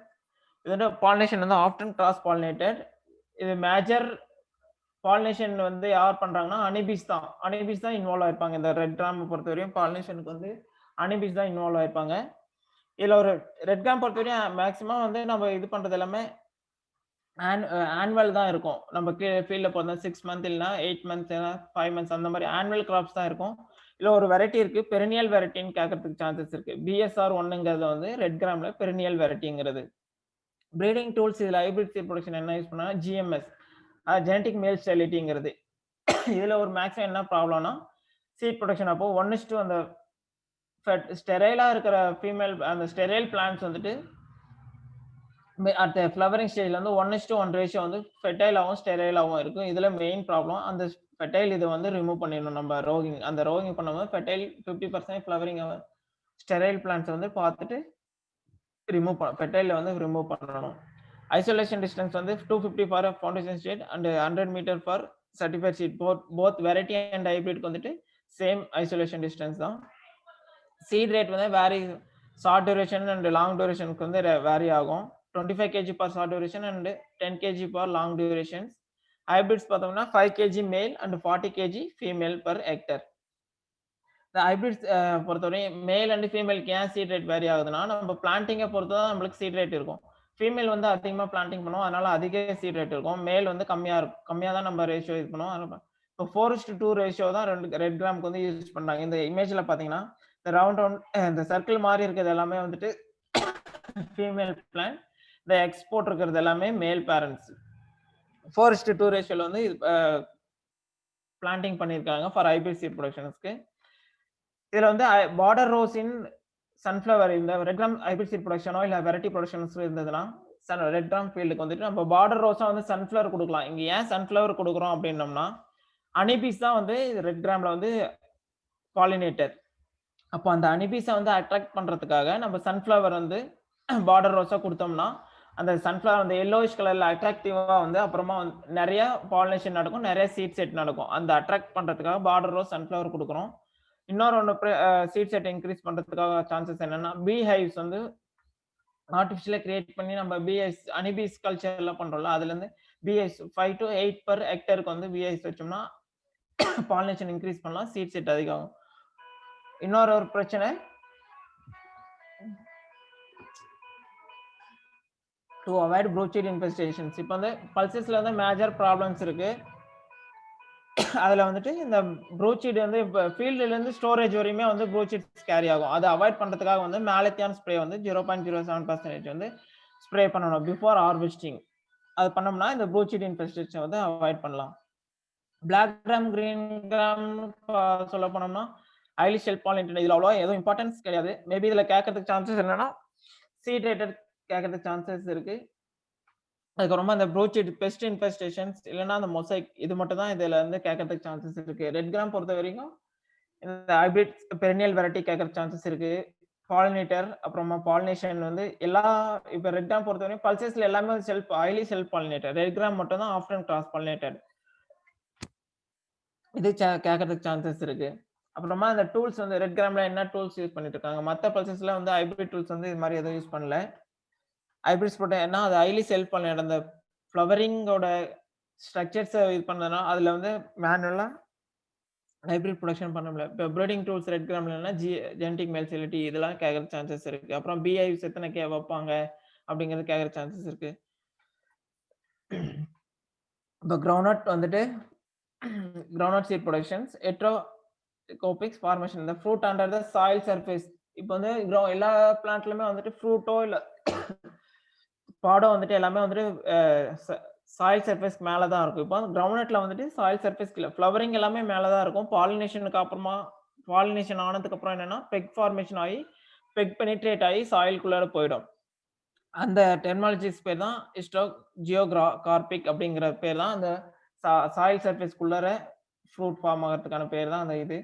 இதோட பாலினேஷன் வந்து ஆஃப்டன் கிராஸ் பாலினேட்டட். இது மேஜர் பாலினேஷன் வந்து யார் பண்றாங்கன்னா, ஹனிபீஸ் தான் இன்வால்வ் ஆயிருப்பாங்க. இந்த ரெட் கிராம் பொறுத்தவரையும் பாலினேஷனுக்கு வந்து ஹனிபீஸ் தான் இன்வால்வ் ஆயிருப்பாங்க. இதுல ஒரு ரெட் கிராம் பொறுத்தவரையும் மேக்ஸிமம் வந்து நம்ம இது பண்றது எல்லாமே ஆனுவல் தான் இருக்கும். நம்ம ஃபீல்ட்ல போனா 6 மந்த் இல்லனா 8 மந்த் 5 மந்த்ஸ் அந்த மாதிரி ஆனுவல் கிராப்ஸ் தான் இருக்கும். இதுல ஒரு வெரைட்டி இருக்கு. பெரினியல் வெரைட்டின்னு கேட்கறதுக்கு சான்சஸ் இருக்கு. பிஎஸ்ஆர் 1ங்கிறது வந்து ரெட் கிராம்ல பெரினியல் வெரைட்டிங்கிறது. பிரீடிங் டூல்ஸ் இதுல ஹைபிரிட் சீட் ப்ரொடக்ஷன் என்ன யூஸ் பண்ணா ஜிஎம்எஸ் ஜெனடிக் மேல் ஸ்டெரிலிட்டிங்கிறது. இதுல ஒரு மேக்ஸிமம் என்ன ப்ராப்ளம்னா சீட் ப்ரொடக்ஷன் அப்போ 1:2 அந்த ஸ்டெரைலா இருக்கிற ஃபீமேல் அந்த ஸ்டெரைல் பிளான்ட்ஸ் வந்துட்டு அட் ஃப்ளவரிங் ஸ்டேஜ்ல வந்து 1:1 ரேஷியோ வந்து ஃபெர்டைலாவும் ஸ்டெரைலாவும் இருக்கும். இதுல மெயின் ப்ராப்ளம் அந்த ஃபெர்டைல் இதை வந்து ரிமூவ் பண்ணிடணும். நம்ம ரோகிங் பண்ணும்போது ஃபெர்டைல் 50% ஃப்ளவரிங் ஸ்டெரைல் பிளான்ட்ஸ் வந்து பார்த்துட்டு ஃபெர்டைல வந்து ரிமூவ் பண்ணணும். ஐசோலேஷன் டிஸ்டன்ஸ் வந்து 250 for foundation state and 100 metre for certified seed. Both variety and ஹைபிரிட்க்கு வந்துட்டு சேம் ஐசோலேஷன் டிஸ்டன்ஸ் தான். சீட் ரேட் வந்து very short duration and long டியூரேஷனுக்கு வந்து வேரி ஆகும். 25 kg per short duration and 10 kg per long durations. Hybrids பார்த்தோம்னா 5 kg male and 40 kg female per hectare. இந்த hybrids பொறுத்தவரை மேல் அண்ட் ஃபீமேலுக்கு ஏன் seat rate vary ஆகுதுன்னா, நம்ம பிளான்டிங்கை பொறுத்து தான் நம்மளுக்கு சீட் ரேட் இருக்கும். ஃபீமேல் வந்து அதிகமாக பிளான்டிங் பண்ணுவோம், அதனால அதிக சீட் ரேட் இருக்கும். மேல் வந்து கம்மியாக தான் நம்ம ரேஷியோ இது பண்ணுவோம். இப்போ 4:2 ரேஷியோ தான் ரெட் கிராமுக்கு வந்து யூஸ் பண்றாங்க. இந்த இமேஜ்ல பாத்தீங்கன்னா இந்த சர்க்கிள் மாதிரி இருக்கிறது எல்லாமே வந்துட்டு ஃபீமேல் பிளான்ட். இந்த எக்ஸ்போர்ட் இருக்கிறது எல்லாமே மேல் பேரண்ட்ஸ். 4:2 ரேஷியோல வந்து பிளான்டிங் பண்ணியிருக்காங்க ஃபார் ஹைபிரிட் சீட் ப்ரொடக்ஷன்ஸ்க்கு. இதுல வந்து பார்டர் ரோஸ் இன் சன்ஃப்ளவர் இந்த ரெட் கிராம் ஹைபிரிட் சீட் ப்ரொடக்ஷனோ இல்ல வெரைட்டி ப்ரொடக்ஷன்ஸ் இருந்ததுன்னா ரெட் கிராம் ஃபீல்டுக்கு வந்துட்டு நம்ம பார்டர் ரோஸா வந்து சன்ஃப்ளவர் கொடுக்கலாம். இங்க ஏன் சன்ஃப்ளவர் கொடுக்குறோம் அப்படின்னோம்னா அனிபீஸ் தான் வந்து ரெட் கிராம்ல வந்து பாலினேட்டர். அப்போ அந்த அனிபீஸை வந்து அட்ராக்ட் பண்றதுக்காக நம்ம சன்ஃப்ளவர் வந்து பார்டர் ரோஸா கொடுத்தோம்னா அந்த சன்ஃப்ளவர் அந்த எல்லோயிஷ் கலர்ல அட்ராக்டிவா வந்து அப்புறமா நிறைய பாலினேஷன் நடக்கும், நிறைய சீட் செட் நடக்கும். அந்த அட்ராக்ட் பண்றதுக்காக பார்டர் ரோஸ் சன்ஃப்ளவர் கொடுக்குறோம். இன்னொரு ஒன்று சீட் செட் இன்க்ரீஸ் பண்றதுக்காக சான்சஸ் என்னன்னா பீ ஹைவ்ஸ் வந்து ஆர்டிஃபிஷியலா கிரியேட் பண்ணி நம்ம பிஐஸ் அனிபீஸ் கல்ச்சர்ல பண்றோம்ல, அதுல இருந்து பிஐஸ் 5 to 8 per ஹெக்டருக்கு வந்து பிஐஸ் வச்சோம்னா பாலினேஷன் இன்க்ரீஸ் பண்ணலாம், சீட் செட் அதிகமாகும். இன்னொரு ஒரு பிரச்சனை டு அவாய்ட் ப்ரூச்சீட் இன்ஃபெஸ்டேஷன்ஸ். இப்போ வந்து பல்சஸ்ல வந்து மேஜர் ப்ராப்ளம்ஸ் இருக்கு. அதுல வந்துட்டு இந்த ப்ரூச்சீட் வந்து இப்போ ஃபீல்டுல இருந்து ஸ்டோரேஜ் வரையுமே வந்து ப்ரூச்சீட்ஸ் கேரி ஆகும். அதை அவாய்ட் பண்றதுக்காக வந்து மேலத்தியான் ஸ்ப்ரே வந்து 0.07% வந்து ஸ்ப்ரே பண்ணணும் பிஃபோர் ஹார்வெஸ்டிங். அது பண்ணோம்னா இந்த ப்ரூச்சீட் இன்ஃபெஸ்டேஷன் வந்து அவாய்ட் பண்ணலாம். பிளாக் கிராம் கிரீன் கிராம் சொல்ல போனோம்னா ஹைலி செல்ஃப் பாலினேட்டட். இதுல அவ்வளோ எதுவும் இம்பார்ட்டன்ஸ் கிடையாது. மேபி இதுல கேட்கறதுக்கு சான்சஸ் என்னன்னா சீட் ரேட்டட் கேட்கறதுக்கு சான்சஸ் இருக்கு. அதுக்கப்புறமா அந்த ப்ரூச்சீட் பெஸ்ட் இன்ஃபெஸ்டேஷன்ஸ் இல்லைன்னா அந்த மொசைக் இது மட்டும் தான் இதுல இருந்து கேட்கறதுக்கு சான்சஸ் இருக்கு. ரெட் கிராம் பொறுத்த வரைக்கும் இந்த ஹைபிரிட் பெரினியல் வெரைட்டி கேட்கற சான்சஸ் இருக்கு. பாலினேட்டர் அப்புறமா பாலினேஷன் வந்து எல்லா இப்போ ரெட் கிராம் பொறுத்த வரைக்கும் பல்சஸ்ல எல்லாமே highly self pollinator. Red gram மட்டும் தான் ஆஃப்டர் கிராஸ் பாலினேட்டட். இது கேட்கறதுக்கு சான்சஸ் இருக்கு. அப்புறமா இந்த டூல்ஸ் வந்து ரெட் கிராம்ல என்ன டூல்ஸ் யூஸ் பண்ணிட்டு இருக்காங்க, மற்ற பல்சஸ்ல வந்து ஹைபிரிட் டூல்ஸ் வந்து இது மாதிரி எதுவும் யூஸ் பண்ணல. ஹைபிரிட்ஸ் போட்டு ஏன்னா அது ஹைலி செல்ஃப் பாலினேட்டட். அந்த ஃப்ளவரிங்கோட ஸ்ட்ரக்சர்ஸ் இது பண்ணதுனா அதுல வந்து மேனுவலா ஹைபிரிட் ப்ரொடக்ஷன் பண்ண முடியல. இப்போ ப்ரீடிங் டூல்ஸ் ரெட் கிராம்லன்னா ஜெனடிக் மெல்சிலிட்டி இதெல்லாம் கேட்கற சான்சஸ் இருக்கு. அப்புறம் பிஐஸ் எத்தனை வைப்பாங்க அப்படிங்கிறது கேட்கற சான்சஸ் இருக்கு. இப்போ கிரவுண்ட்நட் வந்துட்டு கிரவுண்ட்நட் சீட் ப்ரொடக்ஷன்ஸ் ஹெட்ரோகோபிக்ஸ் ஃபார்மேஷன் இந்த fruit under the soil surface. இப்போ வந்து எல்லா பிளான்ட்லயுமே வந்துட்டு ஃப்ரூட்டோ இல்ல பாடோ வந்துட்டு எல்லாமே வந்துட்டு சாயில் சர்ஃபேஸ்க்கு மேலே தான் இருக்கும். இப்போ கிரவுண்ட்நட்ல வந்துட்டு சாயில் சர்ஃபேஸ்க்கு இல்லை, ஃப்ளவரிங் எல்லாமே மேலே தான் இருக்கும். பாலினேஷனுக்கு அப்புறமா பாலினேஷன் ஆனதுக்கு அப்புறம் என்னன்னா பெக் ஃபார்மேஷன் ஆகி பெக் பெனிட்ரேட் ஆகி சாயில்குள்ளார போயிடும். அந்த டெர்மாலஜிஸ் பேர் தான் ஜியோகார்பிக் அப்படிங்கிற பேர் தான் அந்த சாயில் சர்ஃபேஸ்க்குள்ளார ஃப்ரூட் ஃபார்ம் ஆகிறதுக்கான பேர் தான் அந்த இது.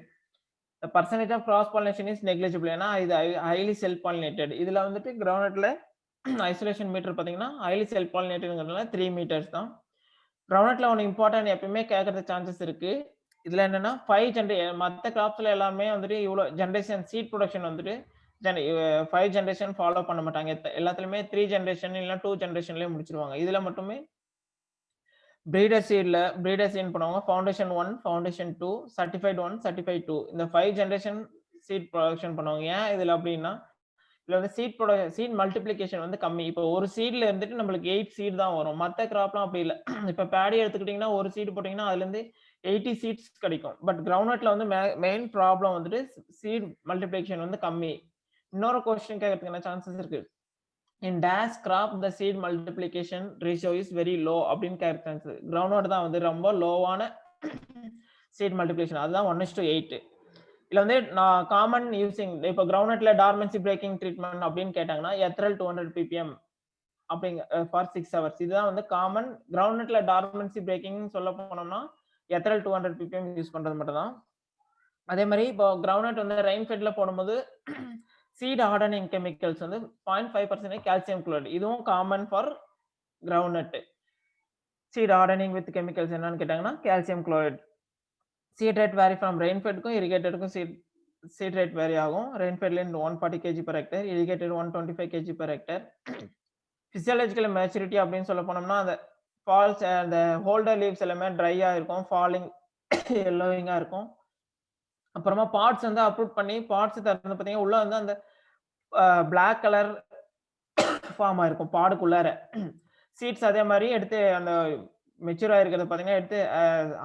The percentage of cross pollination is negligible. ஏன்னா இது ஹைலி செல்ஃப் பாலினேட்டட். இதுல வந்துட்டு கிரவுண்ட்நட்ல ஐசோலேஷன் மீட்டர் பாத்தீங்கன்னா ஹைலி செல்ஃப் பாலினேட்டட்ங்கிறதுனால 3 மீட்டர்ஸ் தான். கிரவுண்ட்நட்ல ஒன்று இம்பார்ட்டன்ட் எப்பயுமே கேட்கறதுக்கு சான்சஸ் இருக்கு. இதுல என்னன்னா 5 மற்ற கிராப்ஸ்ல எல்லாமே வந்துட்டு இவ்வளோ ஜென்ரேஷன் சீட் ப்ரொடக்ஷன் வந்துட்டு 5 ஜென்ரேஷன் ஃபாலோ பண்ண மாட்டாங்க. எல்லாத்துலயுமே 3 ஜென்ரேஷன் இல்லைன்னா 2 ஜென்ரேஷன்லயே முடிச்சிருவாங்க. இதுல மட்டுமே பிரீடர் சீட் பண்ணுவாங்க. ஃபவுண்டேஷன் 1, ஃபவுண்டேஷன் 2, சர்டிஃபைட் 1, சர்டிஃபைட் 2 இந்த 5 ஜெனரேஷன் சீட் ப்ரொடக்ஷன் பண்ணுவாங்க. ஏன் இதுல அப்படின்னா இதுல வந்து சீட் மல்டிப்ளிகேஷன் வந்து கம்மி. இப்போ ஒரு சீட்ல இருந்துட்டு நம்மளுக்கு 8 சீட் தான் வரும். மற்ற கிராப்லாம் அப்படி இல்லை. இப்போ பேடி எடுத்துக்கிட்டீங்கன்னா ஒரு சீட் போட்டீங்கன்னா அதுல இருந்து 80 சீட்ஸ் கிடைக்கும். பட் கிரவுண்ட்நட்ல வந்து மெயின் ப்ராப்ளம் வந்துட்டு சீட் மல்டிப்ளிகேஷன் வந்து கம்மி. இன்னொரு கொஸ்டின் கேட்கறதுக்கு என்ன சான்சஸ் இருக்கு, in dash crop the seed multiplication ratio is very low அப்படின்னு கேட்கறது. கிரவுண்ட்நட் தான் வந்து ரொம்ப லோவான சீட் மல்டிப்ளிகேஷன், அதுதான் 1:8. இதுல வந்து நான் காமன் யூசிங் இப்போ கிரவுண்ட்நட்ல டார்மன்சி பிரேக்கிங் ட்ரீட்மெண்ட் அப்படின்னு கேட்டாங்கன்னா எத்ரல் 200 ppm அப்படிங்க ஃபார் 6 hours. இதுதான் வந்து காமன் கிரவுண்ட்நட்ல டார்மன்சி பிரேக்கிங் சொல்ல போனோம்னா எத்ரல் 200 ppm யூஸ் பண்றது மட்டும் தான். அதே மாதிரி இப்போ கிரவுண்ட்நட் வந்து ரெயின் ஃபெட்ல போடும்போது சீட் ஹார்டனிங் கெமிக்கல்ஸ் வந்து 0.5% கால்சியம் குளோரைட். இதுவும் common for groundnut. Seed hardening with chemicals என்னன்னு கேட்டாங்கன்னா calcium chloride. Seed rate vary from rain ஃபெட்க்கும் இரிகேட்டடுக்கும் சீட் ரேட் வேரி ஆகும். ரெயின் ஃபெட்ல 140 kg per hectare, irrigated 125 kg per hectare. Physiological maturity அப்படின்னு சொல்ல போனோம்னா அந்த ஃபால்ஸ் அந்த ஹோல்டர் லீவ்ஸ் எல்லாமே ட்ரையா இருக்கும், ஃபாலிங் எல்லோவிங்கா இருக்கும். அப்புறமா பார்ட்ஸ் வந்து அப்ரூட் பண்ணி பார்ட்ஸ் தரது பார்த்தீங்கன்னா உள்ள வந்து அந்த பிளாக் கலர் ஃபார்ம் ஆயிருக்கும் பாடுக்குள்ளார. சீட்ஸ் அதே மாதிரி எடுத்து அந்த மெச்சூர் ஆயிருக்கிறத பார்த்தீங்கன்னா எடுத்து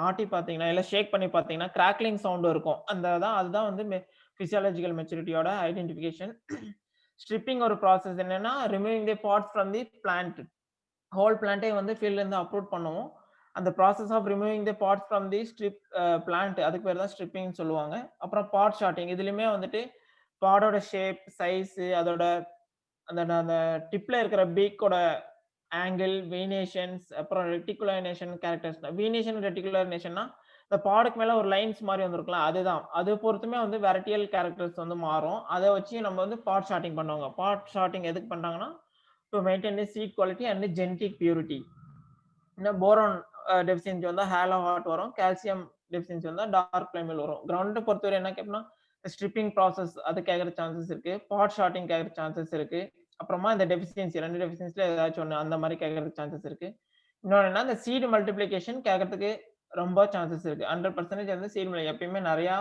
ஆட்டி பார்த்தீங்கன்னா இல்லை ஷேக் பண்ணி பார்த்தீங்கன்னா கிராக்லிங் சவுண்ட் இருக்கும். அதுதான் வந்து physiological maturity ஓட identification. Stripping ஒரு process என்னன்னா removing the parts from the plant. Whole plant வந்து ஃபீல்ட்ல இருந்து அப்ரூட் பண்ணுவோம். அந்த process of removing the parts from the strip plant அதுக்கு பேர் தான் stripping சொல்லுவாங்க. அப்புறம் part sorting இதுலயுமே வந்துட்டு பாடோட ஷேப், சைஸ், அதோட அந்த டிப்ல இருக்கிற பீக்கோட ஆங்கிள், வீனேஷன்ஸ், அப்புறம் ரெட்டிகுலரைசேஷன் கேரக்டர்ஸ். வீனேஷன், ரெட்டிகுலரைசேஷன்னா இந்த பாடுக்கு மேல ஒரு லைன்ஸ் மாதிரி வந்திருக்கலாம், அதுதான். அது பொறுத்துமே வந்து வெரைட்டியல் கேரக்டர்ஸ் வந்து மாறும். அதை வச்சு நம்ம வந்து பார்ட் ஷார்ட்டிங் பண்ணுவாங்க. பார்ட் ஷார்ட்டிங் எதுக்கு பண்றாங்கன்னா to maintain the seed quality and genetic purity. இன்னும் போரான் டெஃபிஷியன்சி வந்தா ஹேலோ ஹார்ட் வரும், கால்சியம் டெஃபிஷியன்சி வந்தா டார்க் பிளைமில் வரும். கிரவுண்டை பொறுத்தவரை என்ன கேட்போம்னா ஸ்ட்ரிப்பிங் ப்ராசஸ் அது கேட்கற சான்சஸ் இருக்கு, பார்ட் ஷார்ட்டிங் கேட்கற சான்சஸ் இருக்கு, அப்புறமா இந்த டெஃபிஷியன்சி ரெண்டு டெஃபிஷியன்சில ஏதாச்சும் ஒன்று அந்த மாதிரி கேட்கறதுக்கு சான்சஸ் இருக்கு. இன்னொன்று என்ன, இந்த சீடு மல்டிப்ளிகேஷன் கேட்கறதுக்கு ரொம்ப சான்சஸ் இருக்கு. 100% வந்து சீடு எப்பயுமே நிறைய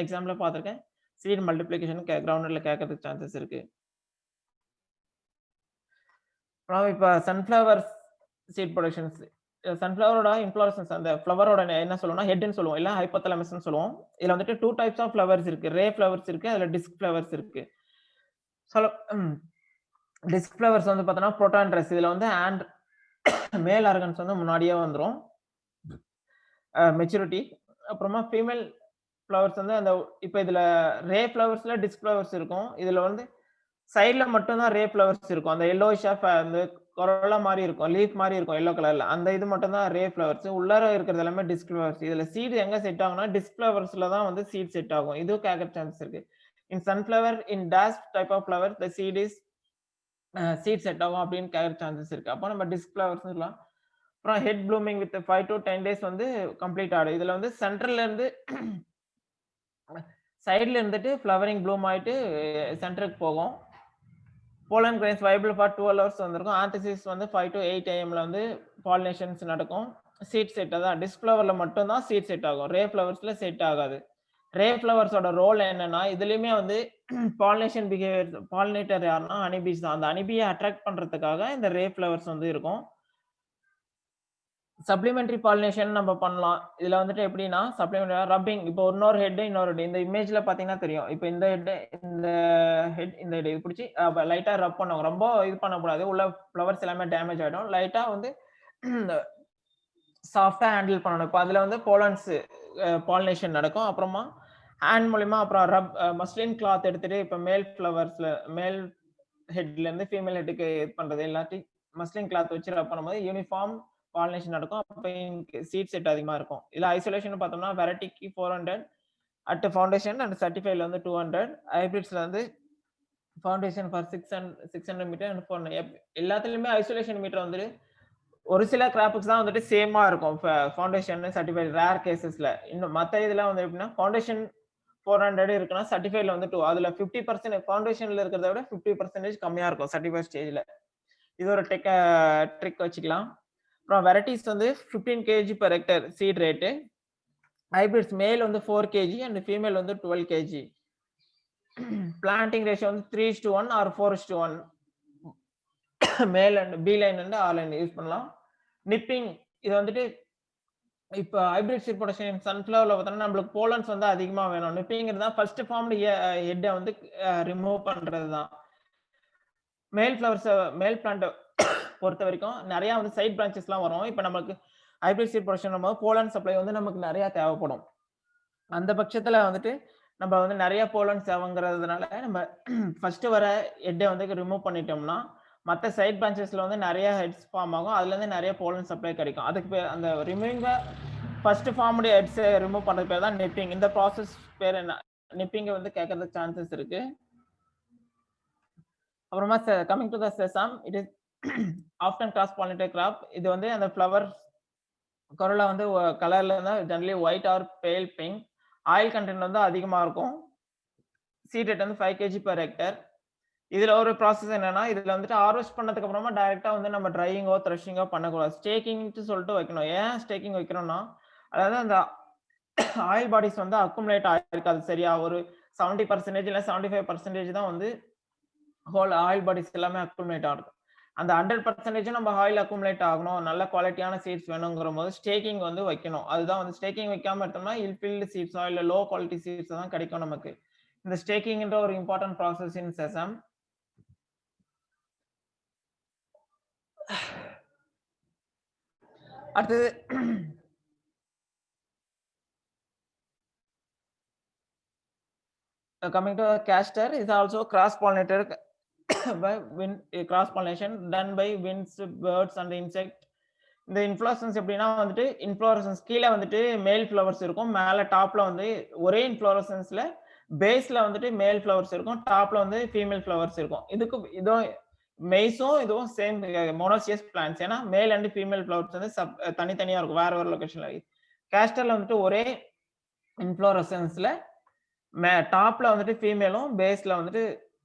எக்ஸாம்பிள் பார்த்துருக்கேன், சீடு மல்டிப்ளிகேஷன் கிரவுண்ட்ல கேட்கறதுக்கு சான்சஸ் இருக்கு. அப்புறம் இப்போ சன்ஃப்ளவர் சீட் ப்ரொடக்ஷன்ஸ், சன்ஃப்ளவரோட இன்ஃப்ளோரசன்ஸ் அந்த ஃப்ளவரோட என்ன சொல்லுவோம்னா ஹெட்னு சொல்லுவோம், இல்லை ஹைப்போதலமஸ்னு சொல்லுவோம். இதுல வந்துட்டு 2 டைப்ஸ் ஆஃப் ஃப்ளவர்ஸ் இருக்கு. ரே ஃப்ளவர்ஸ் இருக்கு, அதுல டிஸ்க் ஃப்ளவர்ஸ் இருக்கு. டிஸ்க் ஃப்ளவர்ஸ் வந்து பார்த்தோன்னா புரோட்டான்ட்ரஸ், இதுல வந்து அண்ட் மேல் ஆர்கன்ஸ் வந்து முன்னாடியே வந்துடும் மெச்சூரிட்டி. அப்புறமா ஃபீமேல் ஃப்ளவர்ஸ் வந்து அந்த இப்போ இதுல ரே ஃப்ளவர்ஸ்ல டிஸ்க் ஃப்ளவர்ஸ் இருக்கும். இதுல வந்து சைட்ல மட்டும் தான் ரே ஃப்ளவர்ஸ் இருக்கும். அந்த எல்லோயிஷா அந்த கொரோலா மாதிரி இருக்கும், லீஃப் மாதிரி இருக்கும் எல்லோ கலர்ல, அந்த இது மட்டும் தான் ரே ஃப்ளவர்ஸ். உள்ளார இருக்கிறது எல்லாமே டிஸ்க் ஃப்ளவர்ஸ். இதுல சீடு எங்க செட் ஆகும்னா டிஸ்க் ஃப்ளவர்ஸ்ல தான் வந்து சீட் செட் ஆகும். இதுவும் கேட்கற சான்ஸ் இருக்கு. In sunflower in dash type of flower the seed is seed set ஆகும் அப்படின்னு கேட்கற சான்சஸ் இருக்கு. அப்போ நம்ம டிஸ்க் ஃப்ளவர்ஸ் சொல்லலாம். அப்புறம் head blooming with 5 to 10 days வந்து கம்ப்ளீட் ஆகும். இதுல வந்து சென்டர்ல இருந்து சைட்ல இருந்துட்டு ஃப்ளவரிங் ப்ளூம் ஆயிட்டு சென்டருக்கு போகும். Pollen grains viable for 12 hours வந்திருக்கும். ஆன்டிசிஸ் வந்து 5 to 8 AM வந்து பாலினேஷன்ஸ் நடக்கும். சீட் செட் தான் டிஸ்க் ஃப்ளவர்ல மட்டும் தான் சீட் செட் ஆகும், ரே ஃப்ளவர்ஸ்ல செட் ஆகாது. ரே ஃப்ளவர்ஸோட ரோல் என்னன்னா இதுலயுமே வந்து பாலினேஷன் பிஹேவியர், பாலினேட்டர் யாருன்னா ஹனிபீஸ் தான். அந்த ஹனிபியை அட்ராக்ட் பண்றதுக்காக இந்த ரே ஃப்ளவர்ஸ் வந்து இருக்கும். சப்ளிமெண்டரி பாலினேஷன் நம்ம பண்ணலாம். இதுல வந்துட்டு எப்படின்னா சப்ளிமெண்டரி ரப்பிங், இப்போ இன்னொரு ஹெட் இன்னொரு ஹெட், இந்த இமேஜ்ல பாத்தீங்கன்னா தெரியும். இப்போ இந்த ஹெட் இந்த ஹெட் இது பிடிச்சி லைட்டா ரப் பண்ணுவாங்க. ரொம்ப இது பண்ணக்கூடாது, உள்ள ஃப்ளவர்ஸ் எல்லாமே டேமேஜ் ஆயிடும். லைட்டா வந்து சாஃப்டா ஹேண்டில் பண்ணணும். இப்போ அதுல வந்து போலன்ஸ் பாலினேஷன் நடக்கும். அப்புறமா ஹேண்ட் மூலியமா அப்புறம் ரப் மஸ்லின் கிளாத் எடுத்துட்டு இப்போ மேல் ஃப்ளவர்ஸ்ல மேல் ஹெட்ல இருந்து ஃபீமேல் ஹெட்டுக்கு இது பண்றது இல்லாட்டி மஸ்லின் கிளாத் வச்சு ரப் பண்ணும்போது யூனிஃபார்ம் பாலினேஷன் நடக்கும். அப்போ சீட் செட் அதிகமா இருக்கும். இதுல ஐசோலேஷன் பார்த்தோம்னா வெரைட்டிக்கு 400 அட் ஃபவுண்டேஷன் அண்ட் சர்டிஃபைல வந்து 200, ஹைபிரிட்ஸ்ல வந்து ஃபவுண்டேஷன் ஃபார் 600 மீட்டர் அண்ட் 400. எல்லாத்துலயுமே ஐசோலேஷன் மீட்டர் வந்துட்டு ஒரு சில கிராப்புக்கு தான் வந்துட்டு சேமா இருக்கும். ஃபவுண்டேஷன் சர்டிஃபை ரேர் கேசஸ்ல. இன்னும் மற்ற இதெல்லாம் வந்து எப்படின்னா ஃபவுண்டேஷன் 400 இருக்குன்னா சர்டிஃபைல வந்து 2, அதுல 50% ஃபவுண்டேஷன்ல இருக்கிறத விட 50% கம்மியா இருக்கும் சர்டிஃபை ஸ்டேஜ்ல. இது ஒரு ட்ரிக் வச்சுக்கலாம். அப்புறம் வெரைட்டிஸ் வந்து 15 kg per hectare seed rate. Hybrids male வந்து 4 kg அண்ட் ஃபீமேல் வந்து 12 kg. பிளான்டிங் ரேஷியோ வந்து 3:1 or 4:1. Male and B line and R line use பண்ணலாம். நிப்பிங் இது வந்துட்டு இப்போ ஹைபிரிட் சீட் ப்ரொடக்ஷன் சன்ஃப்ளவர்ல பார்த்தோம்னா நம்மளுக்கு போலன்ஸ் வந்து அதிகமா வேணும். நிப்பிங்கிறது தான் ஃபர்ஸ்ட் ஃபார்ம்டு ஹெட்டை வந்து ரிமூவ் பண்றது தான். மேல் ஃப்ளவர்ஸ் மேல் பிளான்ட் பொறுத்த வரைக்கும் நிறைய வந்து சைட் பிரான்ச்சஸ்லாம் வரும். இப்போ நமக்கு ஹைபிரிட் சீட் ப்ரொடக்ஷன் நம்ம போலன் சப்ளை வந்து நமக்கு நிறைய தேவைப்படும். அந்த பட்சத்துல வந்துட்டு நம்ம வந்து நிறைய போலன் தேவைங்கிறதுனால நம்ம ஃபர்ஸ்ட் வர ஹெட்டை வந்து ரிமூவ் பண்ணிட்டோம்னா மற்ற சைட் பிரான்ச்சஸ்ல வந்து நிறைய ஹெட்ஸ் ஃபார்ம் ஆகும். அதுல இருந்து நிறைய போலன் சப்ளை கிடைக்கும். அதுக்கு பேர் அந்த removing first formed heads remove பண்றது பேர் தான் நிப்பிங். இந்த ப்ராசஸ் பேர் என்ன, நிப்பிங் வந்து கேட்கறதுக்கு சான்சஸ் இருக்கு. அப்புறமா coming to the sesame, it is often cross pollinated crop. இது வந்து அந்த ஃப்ளவர் கொரோலா வந்து கலர்ல இருந்தா generally white or pale pink. Oil content வந்து அதிகமா இருக்கும். சீட் ரேட் வந்து 5 kg per hectare. இதுல ஒரு ப்ராசஸ் என்னன்னா இதுல வந்துட்டு ஹார்வெஸ்ட் பண்ணதுக்கு அப்புறமா டைரக்டா வந்து நம்ம ட்ரையிங்கோ த்ரெஷிங்கோ பண்ணக்கூடாது, ஸ்டேக்கிங்னு சொல்லிட்டு வைக்கணும். ஏன் ஸ்டேக்கிங் வைக்கிறோம்னா அதாவது அந்த ஆயில் பாடிஸ் வந்து அக்குமுலேட் ஆயிருக்காது சரியா. ஒரு 70% இல்லை 75% தான் வந்து ஹோல் ஆயில் பாடிஸ் எல்லாமே அக்குமுலேட் ஆகும். அந்த 100% நம்ம ஆயில் அக்குமுலேட் ஆகணும், நல்ல குவாலிட்டியான சீட்ஸ் வேணுங்கிற போது ஸ்டேக்கிங் வந்து வைக்கணும். அதுதான் வந்து ஸ்டேக்கிங் வைக்காம எடுத்தோம்னா இல்ஃபீல்டு சீட்ஸோ இல்லை லோ குவாலிட்டி சீட்ஸ் தான் கிடைக்கும் நமக்கு. இந்த ஸ்டேக்கிங்ன்ற ஒரு இம்பார்ட்டன்ட் ப்ராசஸ் இன் செசம். அடுத்தது coming to castor is also cross pollinated by wind, cross pollination done by winds, birds and insect. இந்த இன்ஃப்ளோரசன்ஸ் எப்படின்னா வந்துட்டு இன்ஃப்ளோரசன்ஸ் கீழே வந்துட்டு மேல் ஃப்ளவர்ஸ் இருக்கும், மேல டாப்ல வந்து ஒரே இன்ஃப்ளோரசன்ஸ்ல பேஸ்ல வந்துட்டு மேல் ஃப்ளவர்ஸ் இருக்கும், டாப்ல வந்து ஃபீமேல் ஃப்ளவர்ஸ் இருக்கும். இதுவும் மெய்ஸும் இதுவும் சேம் மோனோசியஸ் பிளான்ட்ஸ். ஏன்னா மேல் அண்ட் ஃபீமேல் ஃப்ளவர்ஸ் வந்து தனித்தனியா இருக்கும் வேற ஒரு லொகேஷன்ல. கேஸ்டர்ல வந்துட்டு ஒரே இன்ஃப்ளோரசன்ஸ்ல டாப்ல வந்துட்டு ஃபீமேலும் பேஸ்ல வந்துட்டு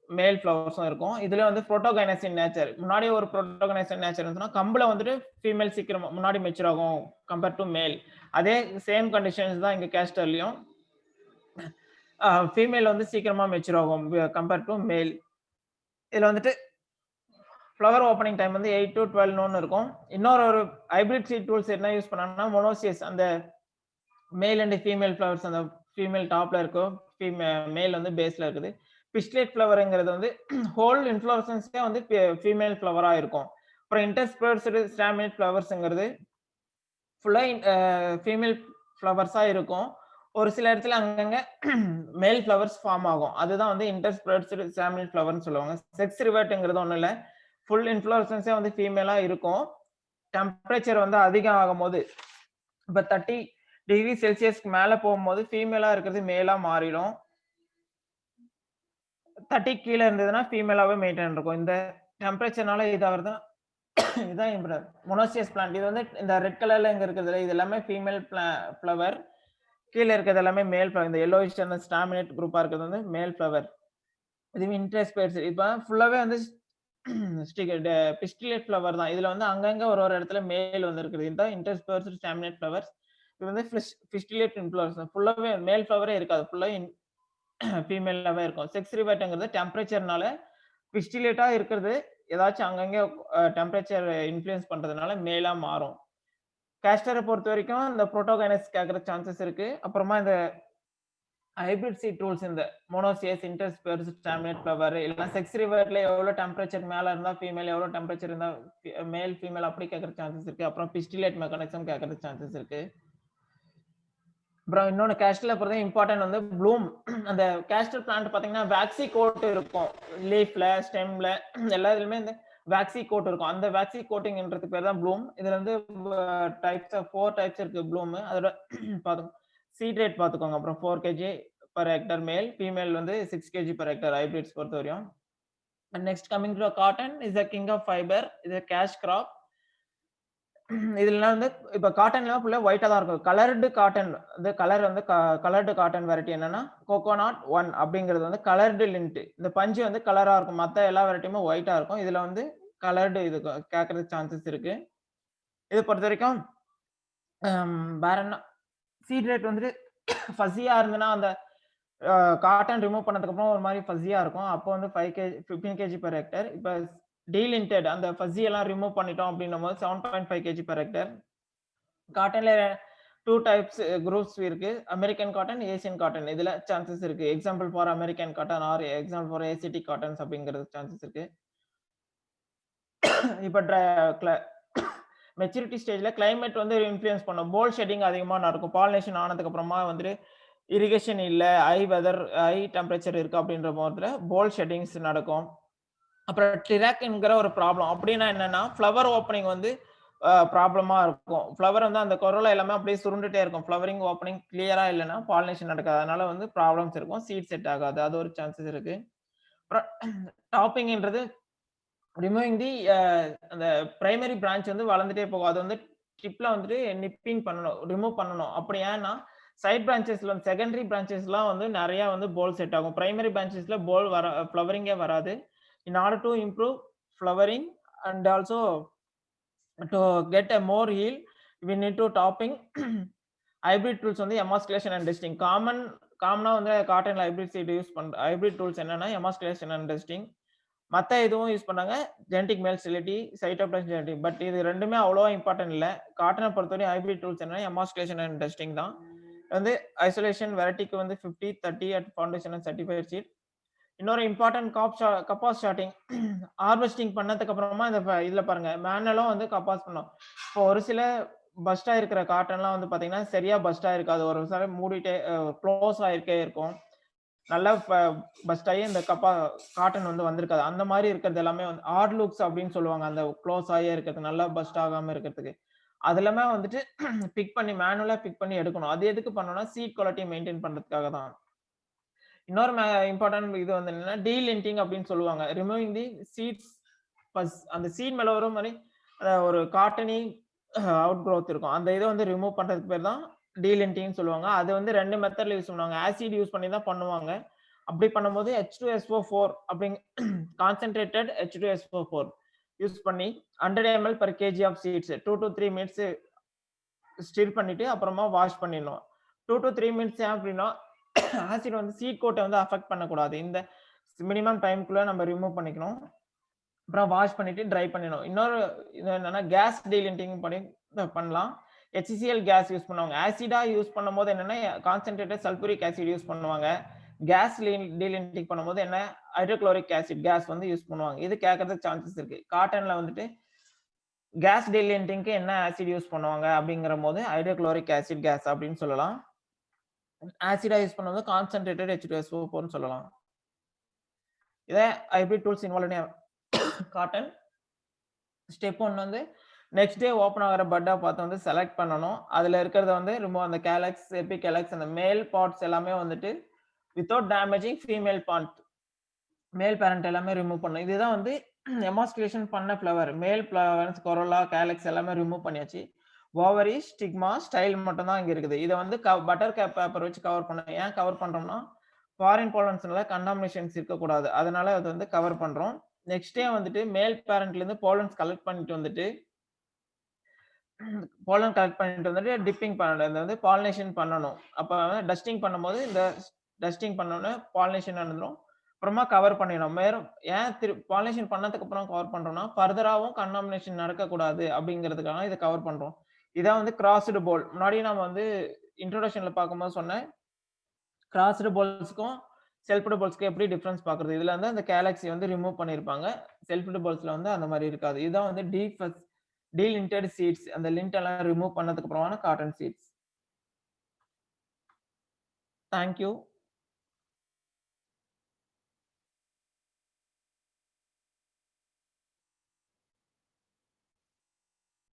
மேல் ஃப்ளவர்ஸும் இருக்கும். இதுல வந்து புரோட்டோகைனஸ் இன் நேச்சர். முன்னாடி ஒரு புரோட்டோகைனஸ் இன் நேச்சர் இருந்துச்சுன்னா கம்புல வந்துட்டு ஃபீமேல் சீக்கிரம் முன்னாடி மெச்சூர் ஆகும் கம்பேர் டு மேல். அதே சேம் கண்டிஷன்ஸ் தான் இங்க கேஸ்டர்லயும். ஃபீமேல் வந்து சீக்கிரமா மெச்சூர் ஆகும் கம்பேர் டு மேல். இதுல வந்துட்டு ஃப்ளவர் ஓப்பனிங் டைம் வந்து 8 to 12 noon இருக்கும். இன்னொரு ஹைபிரிட் சீட் டூல்ஸ் என்ன யூஸ் பண்ணாங்கன்னா மோனோசியஸ், அந்த மேல் அண்ட் ஃபீமேல் ஃப்ளவர்ஸ், அந்த ஃபீமேல் டாப்ல இருக்கும், மேல் வந்து பேஸ்ல இருக்குது. பிஸ்ட்லேட் ஃப்ளவர்ங்கிறது வந்து ஹோல் இன்ஃப்ளோரசன்ஸே வந்து ஃபீமேல் ஃப்ளவரா இருக்கும். அப்புறம் இன்டர்ஸ்பெர்ஸ்டு ஸ்டாமினேட் ஃப்ளவர்ஸ்ங்கிறது ஃபுல்லா ஃபீமேல் ஃப்ளவர்ஸா இருக்கும். ஒரு சில இடத்துல அங்கங்க மேல் ஃப்ளவர்ஸ் ஃபார்ம் ஆகும். அதுதான் வந்து இன்டர்ஸ்பெர்ஸ்டு ஸ்டாமினேட் ஃப்ளவர்னு சொல்லுவாங்க. செக்ஸ் ரிவர்ட்ங்கிறது ஒண்ணும் இல்ல, ஃபுல் இன்ஃப்ளோரசன்ஸே வந்து ஃபீமேலா இருக்கும். டெம்பரேச்சர் வந்து அதிகம் ஆகும்போது இப்ப 30 டிகிரி செல்சியஸ்க்கு மேல போகும்போது ஃபீமேலா இருக்கிறது மேலா மாறிடும். 30 கீழ இருந்ததுன்னா ஃபீமேலாவே மெயின்டைன் இருக்கும். இந்த டெம்பரேச்சர்னால இதாகிறது இதான் மோனோசியஸ் பிளான்ட். இது வந்து இந்த ரெட் கலர்ல இங்க இருக்கிறதுல இது எல்லாமே ஃபீமேல் ஃப்ளவர், கீழ இருக்கிறது எல்லாமே மேல் ஃப்ளவர். இந்த yellowish அந்த ஸ்டாமினேட் குரூப்பா இருக்கிறது வந்து மேல் ஃப்ளவர். இது இன்டர்ஸ்பெர்ஸ். இப்ப ஃபுல்லாவே வந்து பிஸ்டிலேட் ஃப்ளவர் தான். இதுல வந்து அங்கங்க ஒரு இடத்துல மேல் வந்து இருக்குது. இதுதான் இன்டர்ஸ்பெர்ஸ்டு ஸ்டாமினேட் ஃப்ளவர்ஸ். இது வந்து பிஸ்டிலேட் இன்ஃப்ளோரசன்ஸ். ஃபுல்லாவே மேல் ஃப்ளவரே இருக்காது, ஃபுல்லா ஃபீமேலாவே இருக்கும். செக்ஸ் ரிவர்ட்ங்கிறது டெம்பரேச்சர்னால பிஸ்டிலேட்டா இருக்கிறது ஏதாச்சும் அங்கங்க டெம்பரேச்சர் இன்ஃப்ளூயன்ஸ் பண்றதுனால மேலா மாறும். கேஸ்டரை பொறுத்த வரைக்கும் இந்த புரோட்டோகைனஸ் கேட்கற சான்சஸ் இருக்கு. அப்புறமா இந்த ஹைபிரிட் சீட் டூல்ஸ், இந்த மோனோசியஸ், இன்டர்ஸ்பெர்ஸ், ஸ்டாமினேட் ஃப்ளவர் இல்ல செக்ஸ் ரிவர்ட்ல எவ்வளவு டெம்பரேச்சர் மேல இருந்தா ஃபீமேல், எவ்வளவு டெம்பரேச்சர் இருந்தா மேல் ஃபீமேல் அப்படி கேட்கற சான்சஸ் இருக்கு. அப்புறம் பிஸ்டிலேட் மெக்கானிசம் கேட்கற சான்சஸ் இருக்கு. அப்புறம் இன்னொன்னு கேஸ்டர்ல பொறுத்த இம்பார்ட்டன்ட் வந்து ப்ளூம். அந்த கேஸ்டர் பிளான்ட் பாத்தீங்கன்னா வேக்சி கோட் இருக்கும், லீஃப்ல, ஸ்டெம்ல எல்லா இதுலயுமே இந்த வேக்சி கோட் இருக்கும். அந்த வேக்சி கோட்டிங்ன்றது பேர் தான் ப்ளூம். இதுல வந்து டைப்ஸ் ஆஃப் 4 டைப்ஸ் இருக்கு ப்ளூம். அதோட பாத்துக்கோங்க, சீட் ரேட் பாத்துக்கோங்க. அப்புறம் 4 kg per hectare male, female வந்து 6 kg per hectare ஹைபிரிட்ஸ் பொறுத்த வரையும். And next coming to cotton is the king of fibre. இது கேஷ் கிராப். இதுல வந்து இப்ப காட்டன்ல ஃபுல்லா ஒயிட்டா தான் இருக்கும். கலர்டு காட்டன், இந்த கலர் வந்து கலர்டு காட்டன் வெரைட்டி என்னன்னா கோகோனட் 1 அப்படிங்கிறது வந்து கலர்டு லிண்ட். இந்த பஞ்சு வந்து கலரா இருக்கும், மத்த எல்லா வெரைட்டியுமே ஒயிட்டா இருக்கும். இதுல வந்து கலர்டு இது கேட்கறதுக்கு சான்சஸ் இருக்கு. இது பொறுத்த வரைக்கும் வேற என்ன சீட் ரேட் வந்துட்டு ஃபஸியா இருந்ததுன்னா அந்த காட்டன் ரிமூவ் பண்ணதுக்கு அப்புறம் ஒரு மாதிரி ஃபஸியா இருக்கும். அப்போ வந்து 15 kg per hectare. இப்ப டீலிண்டட் அந்த ஃபஸி எல்லாம் ரிமூவ் பண்ணிட்டோம் அப்படின்னும் போது 7.5 kg per hectare. காட்டன்ல 2 டைப்ஸ் குரூப்ஸ் இருக்கு, அமெரிக்கன் காட்டன், ஏசியன் காட்டன். இதுல சான்சஸ் இருக்கு. Example for American cotton or example for Asiatic cottons அப்படிங்கிறது சான்சஸ் இருக்கு. இப்ப மெச்சூரிட்டி ஸ்டேஜ்ல கிளைமேட் வந்து இன்ஃப்ளூயன்ஸ் பண்ணும். போல் ஷெட்டிங் அதிகமா நடக்கும். பாலினேஷன் ஆனதுக்கு அப்புறமா வந்துட்டு இரிகேஷன் இல்ல, ஹை டெம்பரேச்சர் இருக்கு அப்படின்ற போதுல போல் ஷெட்டிங்ஸ் நடக்கும். அப்புறம் டிராக்ங்கிற ஒரு ப்ராப்ளம். அப்படின்னா என்னன்னா ஃப்ளவர் ஓப்பனிங் வந்து ப்ராப்ளமா இருக்கும். ஃப்ளவர் வந்து அந்த கொரோலா எல்லாமே அப்படியே சுருண்டுட்டே இருக்கும். ஃப்ளவரிங் ஓப்பனிங் கிளியரா இல்லைன்னா பாலினேஷன் நடக்காது. அதனால வந்து ப்ராப்ளம்ஸ் இருக்கும், சீட் செட் ஆகாது. அது ஒரு சான்சஸ் இருக்கு. அப்புறம் டாப்பிங்ன்றது ரிமூவிங் தி அந்த பிரைமரி பிரான்ச் வந்து வளர்ந்துட்டே போகும். அது வந்து டிப்ல வந்துட்டு நிப்பிங் பண்ணணும், ரிமூவ் பண்ணணும். அப்படி ஏன்னா சைட் பிரான்ச்சஸ்ல செகண்டரி பிரான்ச்சஸ்லாம் வந்து நிறைய வந்து போல் செட் ஆகும். பிரைமரி பிரான்ச்சஸ்ல போல் ஃப்ளவரிங்கே வராது. In order to improve flowering and also to get a more yield, we need to topping. Hybrid tools வந்து எமாஸ்குலேஷன் அண்ட் டெஸ்டிங். காமனா வந்து காட்டன் ஹைபிரிட் சீட் யூஸ் பண்ற ஹைபிரிட் டூல்ஸ் என்னன்னா எமாஸ்குலேஷன் அண்ட் டெஸ்டிங். மத்த இதுவும் use பண்ணாங்க, genetic மேல் sterility, சைட்டோபிளாஸ்ம் genetic. But இது ரெண்டுமே அவ்வளவா இம்பார்ட்டன்ட் இல்ல. காட்டனை பொறுத்தவரை ஹைபிரிட் டூல்ஸ் என்னன்னா எமாஸ்குலேஷன் அண்ட் டெஸ்டிங் தான். வந்து ஐசோலேஷன் வெரைட்டிக்கு வந்து 50, 30 at foundation and certified seed. இன்னொரு இம்பார்ட்டன்ட் கப்பாஸ் ஷார்ட்டிங் ஹார்வெஸ்டிங் பண்ணதுக்கு அப்புறமா இந்த இதுல பாருங்க மேனுவலும் வந்து கப்பாஸ் பண்ணோம். இப்போ ஒரு சில பஸ்டா இருக்கிற காட்டன்லாம் வந்து பாத்தீங்கன்னா சரியா பஸ்டா இருக்காது. ஒரு சில மூடிட்டே க்ளோஸ் ஆயிருக்கே இருக்கும். நல்லா பஸ்ட் ஆகி இந்த காட்டன் வந்து வந்திருக்காது. அந்த மாதிரி இருக்கிறது எல்லாமே வந்து ஹார்ட் லுக்ஸ் அப்படின்னு சொல்லுவாங்க. அந்த க்ளோஸ் ஆகியே இருக்கிறது நல்லா பஸ்ட் ஆகாம இருக்கிறதுக்கு. அது எல்லாமே வந்துட்டு பிக் பண்ணி மேனுவலா பிக் பண்ணி எடுக்கணும். அது எதுக்கு பண்ணணும்னா சீட் குவாலிட்டி மெயின்டைன் பண்றதுக்காக தான். இன்னொரு இம்பார்ட்டன்ட் இது வந்து என்னன்னா டீலிண்டிங் அப்படின்னு சொல்லுவாங்க. ரிமூவிங் தி சீட்ஸ் அந்த சீட் மேல வர மாதிரி ஒரு காட்டனி அவுட் growth இருக்கும். அந்த இதை வந்து ரிமூவ் பண்றதுக்கு பேர் தான் டீலிண்டிங் சொல்லுவாங்க. அது வந்து 2 மெத்தட்ல யூஸ் பண்ணுவாங்க. ஆசிட் யூஸ் பண்ணி தான் பண்ணுவாங்க. அப்படி பண்ணும்போது H2SO4 அப்படிங்க கான்சென்ட்ரேட்டட் H2SO4 யூஸ் பண்ணி 100 ml per kg of seeds 2 to 3 minutes stir பண்ணிட்டு அப்புறமா வாஷ் பண்ணிடணும். 2 to 3 மினிட்ஸ் ஏன் அப்படின்னா ஆசிட் வந்து சீட் கோட்டை வந்து அஃபெக்ட் பண்ணக்கூடாது. இந்த மினிமம் டைம்குள்ள நம்ம ரிமூவ் பண்ணிக்கணும். அப்புறம் வாஷ் பண்ணிட்டு ட்ரை பண்ணிடணும். இன்னொரு இது என்னன்னா கேஸ் டீலிண்டிங் பண்ணி பண்ணலாம். HCl கேஸ் யூஸ் பண்ணுவாங்க. ஆசிடா யூஸ் பண்ணும்போது என்னன்னா கான்சென்ட்ரேட்டட் சல்பூரிக் ஆசிட் யூஸ் பண்ணுவாங்க. கேஸ் டீலிண்டிங் பண்ணும்போது என்ன ஹைட்ரோகுளோரிக் ஆசிட் கேஸ் வந்து யூஸ் பண்ணுவாங்க. இது கேட்கறதுக்கு சான்சஸ் இருக்கு. காட்டன்ல வந்துட்டு கேஸ் டீலிண்டிங்க்கு என்ன ஆசிட் யூஸ் பண்ணுவாங்க அப்படிங்கிற போது ஹைட்ரோகுளோரிக் ஆசிட் கேஸ் அப்படின்னு சொல்லலாம். ஆசிடா யூஸ் பண்ணும்போது கான்சென்ட்ரேட்டட் H2SO4 சொல்லலாம். இதே hybrid tools involve in cotton. Step 1 வந்து நெக்ஸ்ட் டே ஓபன் ஆகிற பட்டா பார்த்து வந்து செலக்ட் பண்ணணும். அதுல இருக்கிறத வந்து ரிமூவ் அந்த கேலக்ஸ், எபிகேலக்ஸ் அந்த மேல் பார்ட்ஸ் எல்லாமே வந்துட்டு வித்தவுட் டேமேஜிங் ஃபீமேல் பார்ட் மேல் பேரண்ட் எல்லாமே ரிமூவ் பண்ணணும். இதுதான் வந்து எமாஸ்குலேஷன் பண்ண ஃப்ளவர். மேல் ஃப்ளவர்ஸ், கொரோலா, கேலக்ஸ் எல்லாமே ரிமூவ் பண்ணியாச்சு. ஓவரி, ஸ்டிக்மா, ஸ்டைல் மட்டும் தான் இங்க இருக்குது. இதை வந்து பட்டர் கேப் பேப்பர் வச்சு கவர் பண்ண. ஏன் கவர் பண்றோம்னா ஃபாரின் போலன்ஸ்னால கண்டாமினேஷன்ஸ் இருக்கக்கூடாது. அதனால அது வந்து கவர் பண்றோம். நெக்ஸ்ட் டே வந்துட்டு மேல் பேரண்ட்ல இருந்து போலன்ஸ் கலெக்ட் பண்ணிட்டு வந்துட்டு டிப்பிங் பண்ணணும். வந்து பாலினேஷன் பண்ணணும். அப்ப டஸ்டிங் பண்ணும்போது இந்த டஸ்டிங் பண்ணோன்னு பாலினேஷன் நடந்துரும். அப்புறமா கவர் பண்ணிடணும். ஏன் பாலினேஷன் பண்ணதுக்கு அப்புறம் கவர் பண்றோம்னா ஃபர்தராவும் கண்டாமினேஷன் நடக்கக்கூடாது அப்படிங்கிறதுக்காக இதை கவர் பண்றோம். இதான் வந்து கிராஸ்டு போல். முன்னாடி நம்ம வந்து இன்ட்ரோடக்ஷன்ல பார்க்கும்போது சொன்னேன். கிராஸ்டு போல்ஸ்க்கும் செல்ஃப்டு போல்ஸ்க்கு எப்படி டிஃபரன்ஸ் பார்க்கறது. இதுல வந்து அந்த கேலக்ஸி வந்து ரிமூவ் பண்ணிருப்பாங்க. செல்ஃப்டு போல்ஸ்ல வந்து அந்த மாதிரி இருக்காது. இதுதான் வந்து டீலிண்டட் சீட்ஸ். அந்த லிண்ட் எல்லாம் ரிமூவ் பண்ணதுக்கு அப்புறமான காட்டன் சீட்ஸ். Thank you.